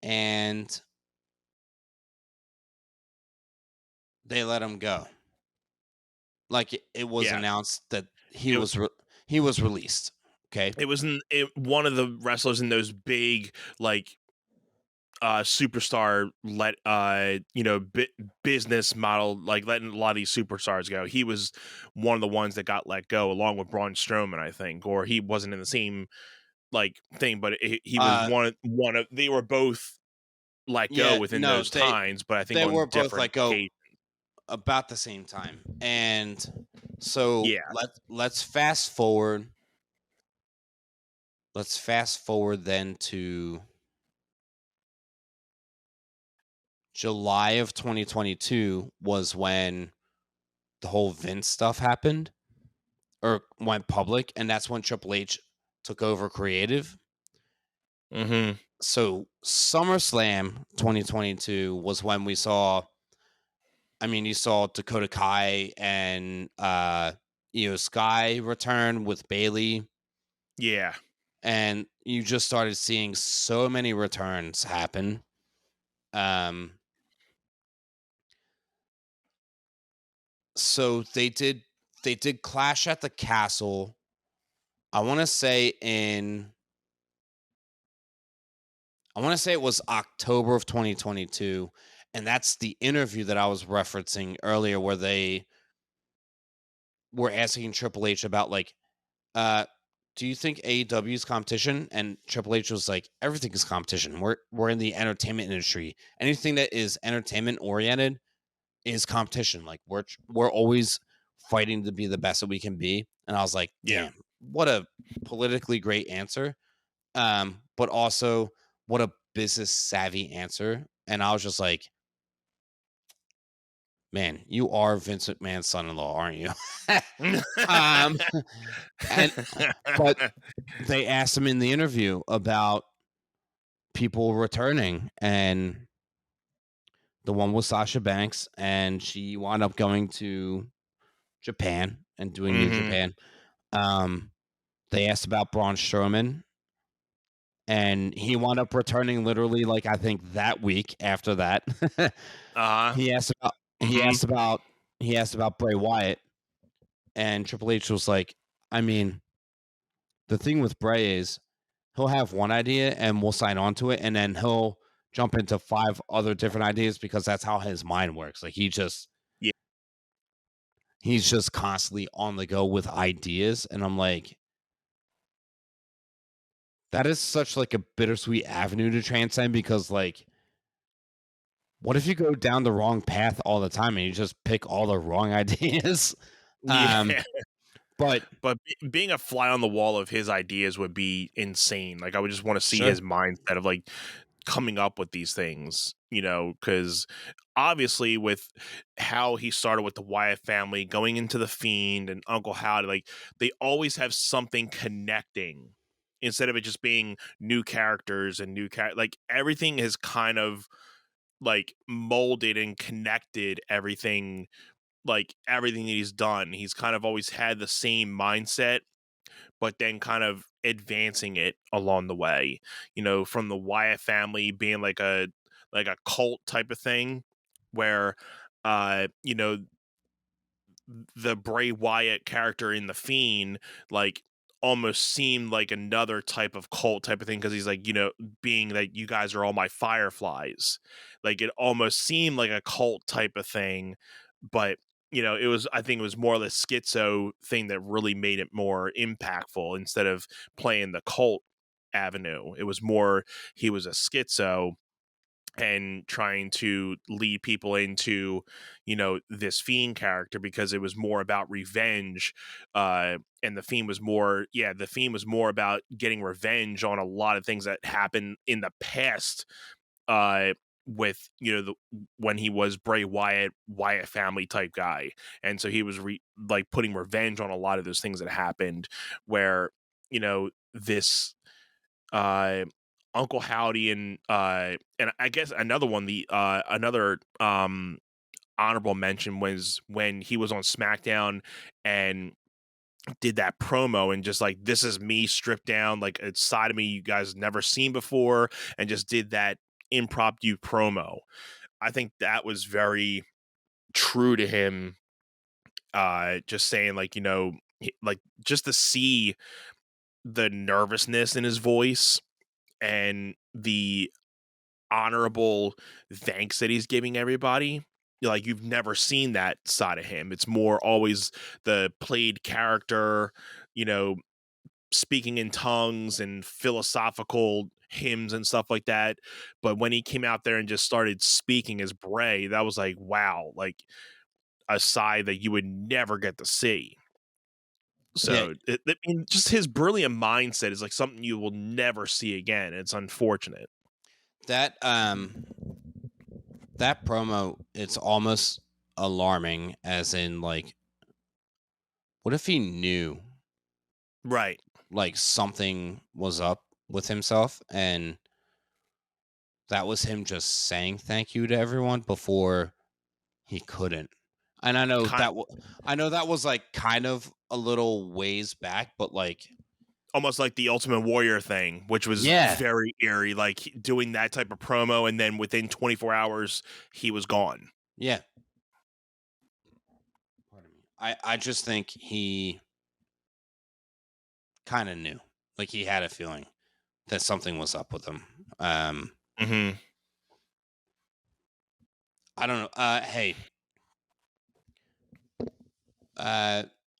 and they let him go. Like it was Yeah. announced that he It, was released. Okay. it was one of the wrestlers in those big like superstar business model, like letting a lot of these superstars go. He was one of the ones that got let go along with Braun Strowman, I think, or he wasn't in the same like thing, but he was one of they were both let go Yeah, within no, those times, but I think they on were both different let go occasions. about the same time. And so Yeah. let's fast forward. Let's fast forward then to July of 2022 was when the whole Vince stuff happened or went public, and that's when Triple H took over creative. Mm-hmm. So SummerSlam 2022 was when we saw. I mean, you saw Dakota Kai and Io Sky return with Bailey, Yeah. and you just started seeing so many returns happen. So they did Clash at the Castle. I want to say it was October of 2022, and that's the interview that I was referencing earlier where they were asking Triple H about like do you think AEW is competition? And Triple H was like, everything is competition. We're in the entertainment industry. Anything that is entertainment oriented is competition. Like we're always fighting to be the best that we can be. And I was like, Yeah. damn, what a politically great answer. But also what a business savvy answer. And I was just like, man, you are Vince McMahon's son-in-law, aren't you? um, and but they asked him in the interview about people returning, and the one was Sasha Banks, and she wound up going to Japan and doing New Mm-hmm. Japan. They asked about Braun Strowman, and he wound up returning literally like I think that week after that. He asked about he asked about Bray Wyatt, and Triple H was like, I mean, the thing with Bray is he'll have one idea and we'll sign on to it, and then he'll jump into 5 other different ideas because that's how his mind works. Like he's just constantly on the go with ideas, and I'm like, that is such like a bittersweet avenue to transcend because like what if you go down the wrong path all the time and you just pick all the wrong ideas? Yeah. But being a fly on the wall of his ideas would be insane. Like I would just want to see sure. his mindset of like coming up with these things, because obviously with how he started with the Wyatt family, going into the Fiend and Uncle Howdy, like they always have something connecting instead of it just being new characters and like everything is kind of like molded and connected everything, like everything that he's done. He's kind of always had the same mindset, but then kind of advancing it along the way. From the Wyatt family being like a cult type of thing, where the Bray Wyatt character in the Fiend like almost seemed like another type of cult type of thing because he's like, being that you guys are all my fireflies. Like it almost seemed like a cult type of thing, but I think it was more of the schizo thing that really made it more impactful instead of playing the cult avenue. It was more he was a schizo and trying to lead people into this Fiend character because it was more about revenge, and the Fiend was more about getting revenge on a lot of things that happened in the past, with when he was Bray Wyatt family type guy, and so he was like putting revenge on a lot of those things that happened where this uh Uncle Howdy and I guess another one, the another honorable mention was when he was on SmackDown and did that promo and just like, this is me stripped down, like a side of me you guys never seen before, and just did that impromptu promo. I think that was very true to him. Just saying, like, you know, like just to see the nervousness in his voice and the honorable thanks that he's giving everybody. Like, you've never seen that side of him. It's more always the played character, you know, speaking in tongues and philosophical hymns and stuff like that. But when he came out there and just started speaking as Bray, that was like, wow, like a side that you would never get to see. So I mean, just his brilliant mindset is like something you will never see again. It's unfortunate. That promo, it's almost alarming, as in, like, what if he knew, right, like, something was up with himself, and that was him just saying thank you to everyone before he couldn't. And I know that was like kind of a little ways back, but like almost like the Ultimate Warrior thing, which was very eerie, like doing that type of promo, and then within 24 hours he was gone. Yeah. Pardon me. I just think he kind of knew, like he had a feeling that something was up with him. I don't know. Hey.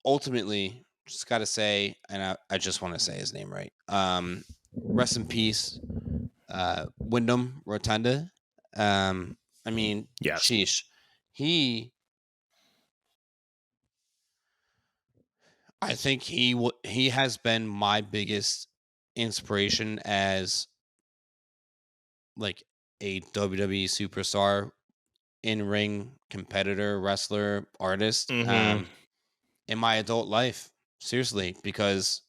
Ultimately, just got to say, and I just want to say his name right. Rest in peace, Windham Rotunda. I mean, yes. Sheesh. I think he has been my biggest inspiration as like a WWE superstar, in-ring competitor, wrestler, artist. In my adult life, seriously, because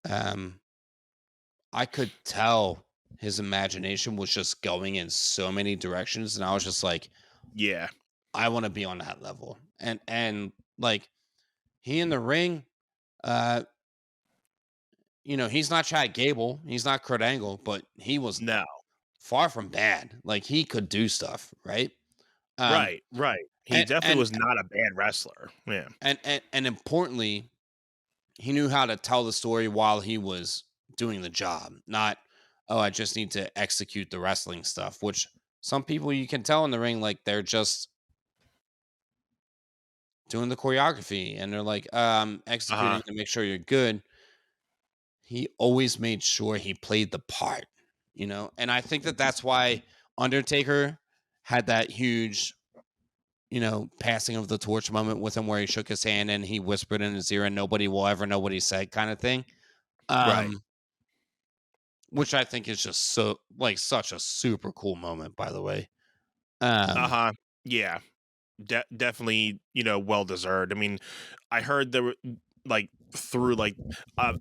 I could tell his imagination was just going in so many directions, and I was just like, yeah, I want to be on that level. And like, he in the ring, you know, he's not Chad Gable, he's not Kurt Angle, but he was far from bad. Like, he could do stuff, right? Right. He definitely was not a bad wrestler. Yeah. And importantly, he knew how to tell the story while he was doing the job. Not, oh, I just need to execute the wrestling stuff, which some people you can tell in the ring, like, they're just doing the choreography and they're like, executing to make sure you're good. He always made sure he played the part, you know? And I think that that's why Undertaker had that huge, you know, passing of the torch moment with him where he shook his hand and he whispered in his ear and nobody will ever know what he said, kind of thing. Right. Which I think is just so, like, such a super cool moment, by the way. Yeah. Definitely, you know, well deserved. I mean, I heard there were like through like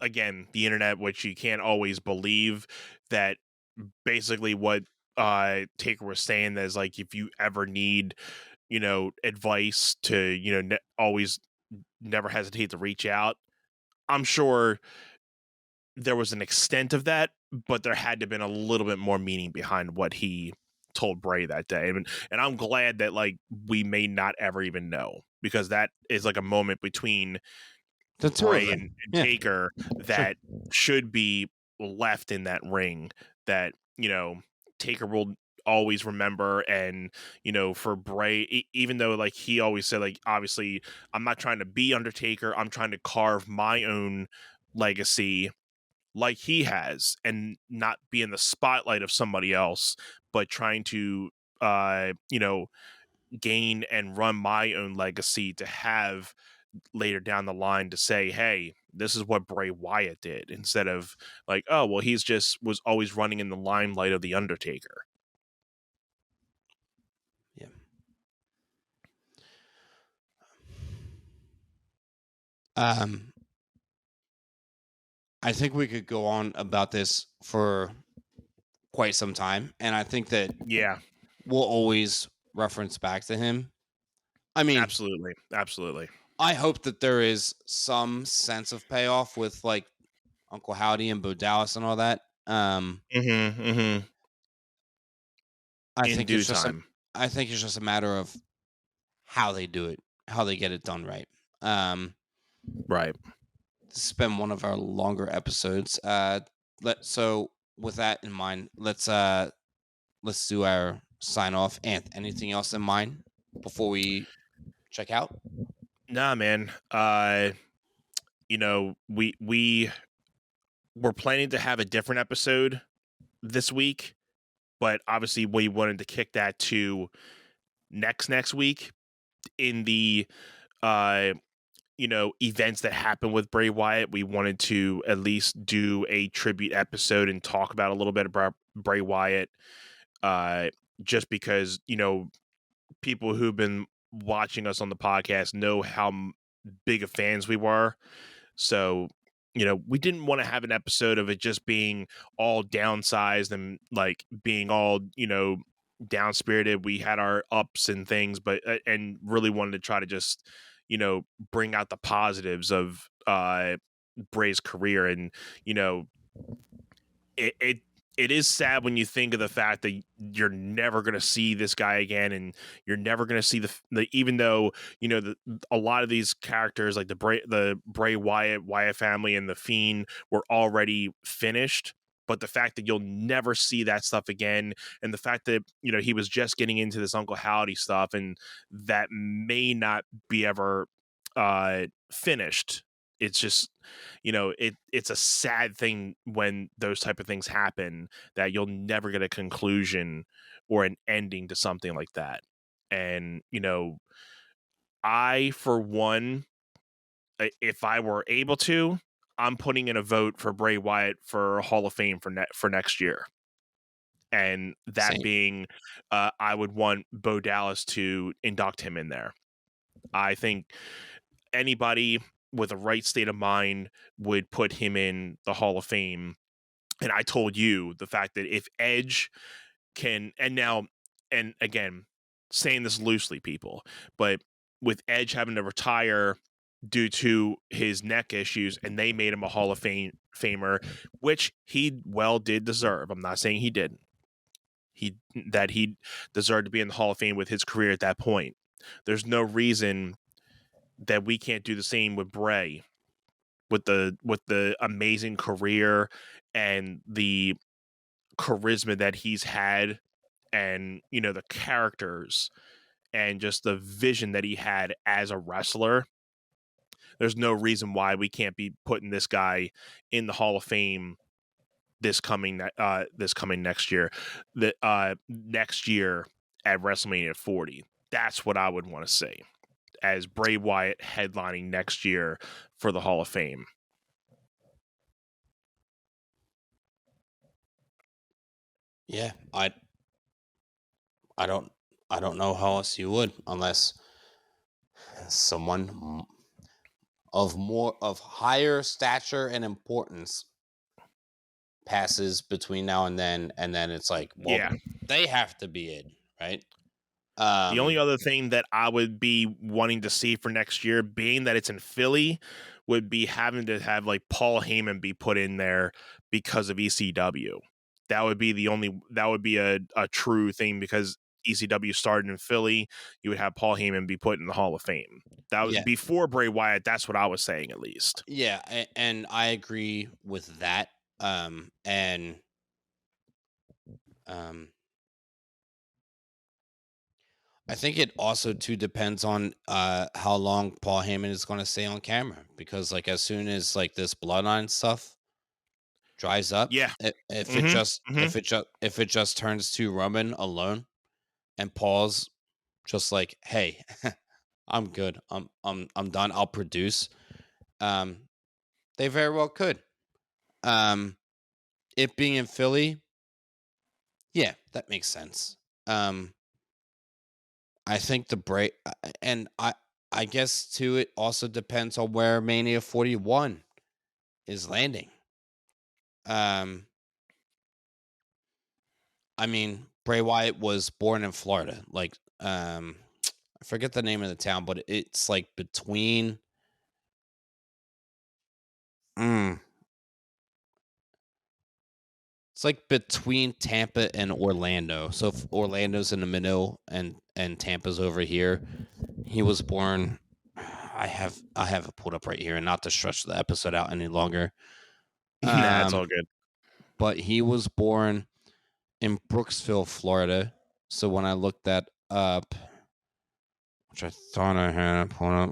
again, the internet, which you can't always believe, that basically what Taker was saying is like, if you ever need, you know, advice, to, you know, always never hesitate to reach out. I'm sure there was an extent of that, but there had to have been a little bit more meaning behind what he told Bray that day. And I'm glad that, like, we may not ever even know, because that is like a moment between the Bray and Taker that should be left in that ring, that, you know, Taker will always remember. And, you know, for Bray, even though, like, he always said, like, obviously I'm not trying to be Undertaker, I'm trying to carve my own legacy like he has, and not be in the spotlight of somebody else, but trying to you know, gain and run my own legacy to have later down the line to say, hey, this is what Bray Wyatt did, instead of like, oh, well, he's just was always running in the limelight of the Undertaker. Yeah. I think we could go on about this for quite some time, and I think that yeah, we'll always reference back to him. I mean, absolutely. I hope that there is some sense of payoff with like Uncle Howdy and Bo Dallas and all that. Mm-hmm. I In think due it's just time. I think it's just a matter of how they do it, how they get it done right. Right. This has been one of our longer episodes. So with that in mind, let's do our sign off. Anth, anything else in mind before we check out? Nah, man. We were planning to have a different episode this week, but obviously we wanted to kick that to next week in the events that happened with Bray Wyatt. We wanted to at least do a tribute episode and talk about a little bit about Bray Wyatt, just because people who've been watching us on the podcast know how big of fans we were. So we didn't want to have an episode of it just being all downsized and like being all down spirited. We had our ups and things, but and really wanted to try to just bring out the positives of Bray's career. And it is sad when you think of the fact that you're never going to see this guy again, and you're never going to see the even though a lot of these characters like the Bray Wyatt family and the Fiend were already finished. But the fact that you'll never see that stuff again, and the fact that he was just getting into this Uncle Howdy stuff, and that may not be ever finished. It's just it's a sad thing when those type of things happen, that you'll never get a conclusion or an ending to something like that. And I, for one, if I were able to, I'm putting in a vote for Bray Wyatt for Hall of Fame for next year. And that Same. being, I would want Bo Dallas to induct him in there. I think anybody with a right state of mind would put him in the Hall of Fame. And I told you the fact that if Edge can, and again, saying this loosely, people, but with Edge having to retire due to his neck issues, and they made him a Hall of Famer, which he well did deserve. I'm not saying he didn't. He deserved to be in the Hall of Fame with his career at that point. There's no reason that we can't do the same with Bray, with the amazing career and the charisma that he's had, and the characters and just the vision that he had as a wrestler. There's no reason why we can't be putting this guy in the Hall of Fame this coming next year. Next year at WrestleMania 40. That's what I would want to see, as Bray Wyatt headlining next year for the Hall of Fame. Yeah, I don't know how else you would, unless someone of higher stature and importance passes between now and then it's like, well, Yeah. they have to be in, right? The only other thing that I would be wanting to see for next year, being that it's in Philly, would be having to have like Paul Heyman be put in there because of ECW. That would be a true thing, because ECW started in Philly. You would have Paul Heyman be put in the Hall of Fame. That was before Bray Wyatt. That's what I was saying, at least. Yeah, and I agree with that. I think it also too depends on how long Paul Heyman is going to stay on camera, because like as soon as like this bloodline stuff dries up, if it just turns to Roman alone, and Paul's just like, hey, I'm good, I'm done, I'll produce. They very well could. It being in Philly, yeah, that makes sense. I think the break, and I guess too, it also depends on where Mania 41 is landing. I mean, Bray Wyatt was born in Florida. Like, I forget the name of the town, but it's like between. It's like between Tampa and Orlando. So if Orlando's in the middle and Tampa's over here, he was born. I have it pulled up right here, and not to stretch the episode out any longer. Nah, it's all good. But he was born in Brooksville, Florida. So when I looked that up, which I thought I had pulled up,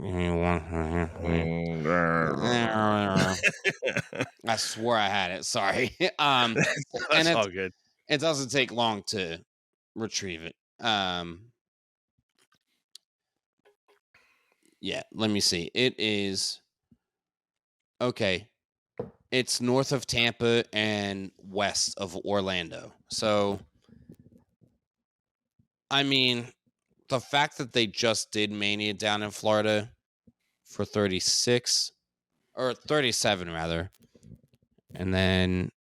I swore I had it. Sorry. That's all good. It doesn't take long to retrieve it. Yeah, let me see. It is okay. It's north of Tampa and west of Orlando. So, I mean, the fact that they just did Mania down in Florida for 36 or 37 rather, and then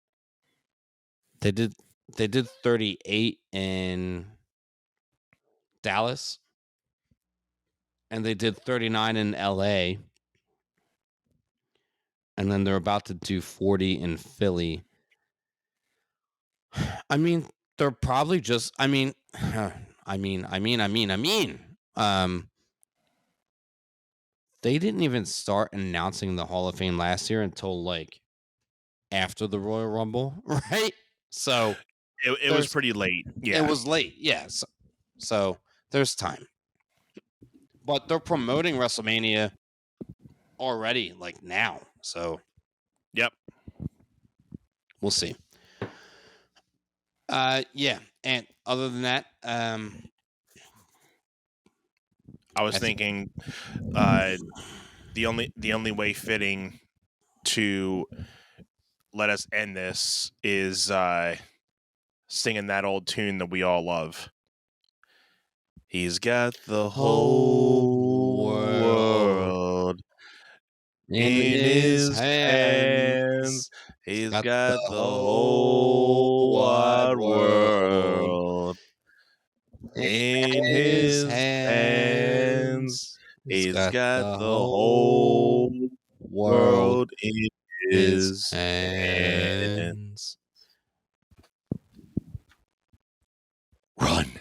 they did 38 in Dallas, and they did 39 in LA, and then they're about to do 40 in Philly. I mean, they're probably just. I mean. They didn't even start announcing the Hall of Fame last year until like after the Royal Rumble, right? So it was pretty late. Yeah, it was late. Yeah, so there's time, but they're promoting WrestleMania already, like now. So, yep, we'll see. Yeah, and other than that, I was thinking, the only way fitting to let us end this is singing that old tune that we all love. He's got the whole world in his hands. He's got the whole wide world in his hands. He's got the whole world in his hands. Run.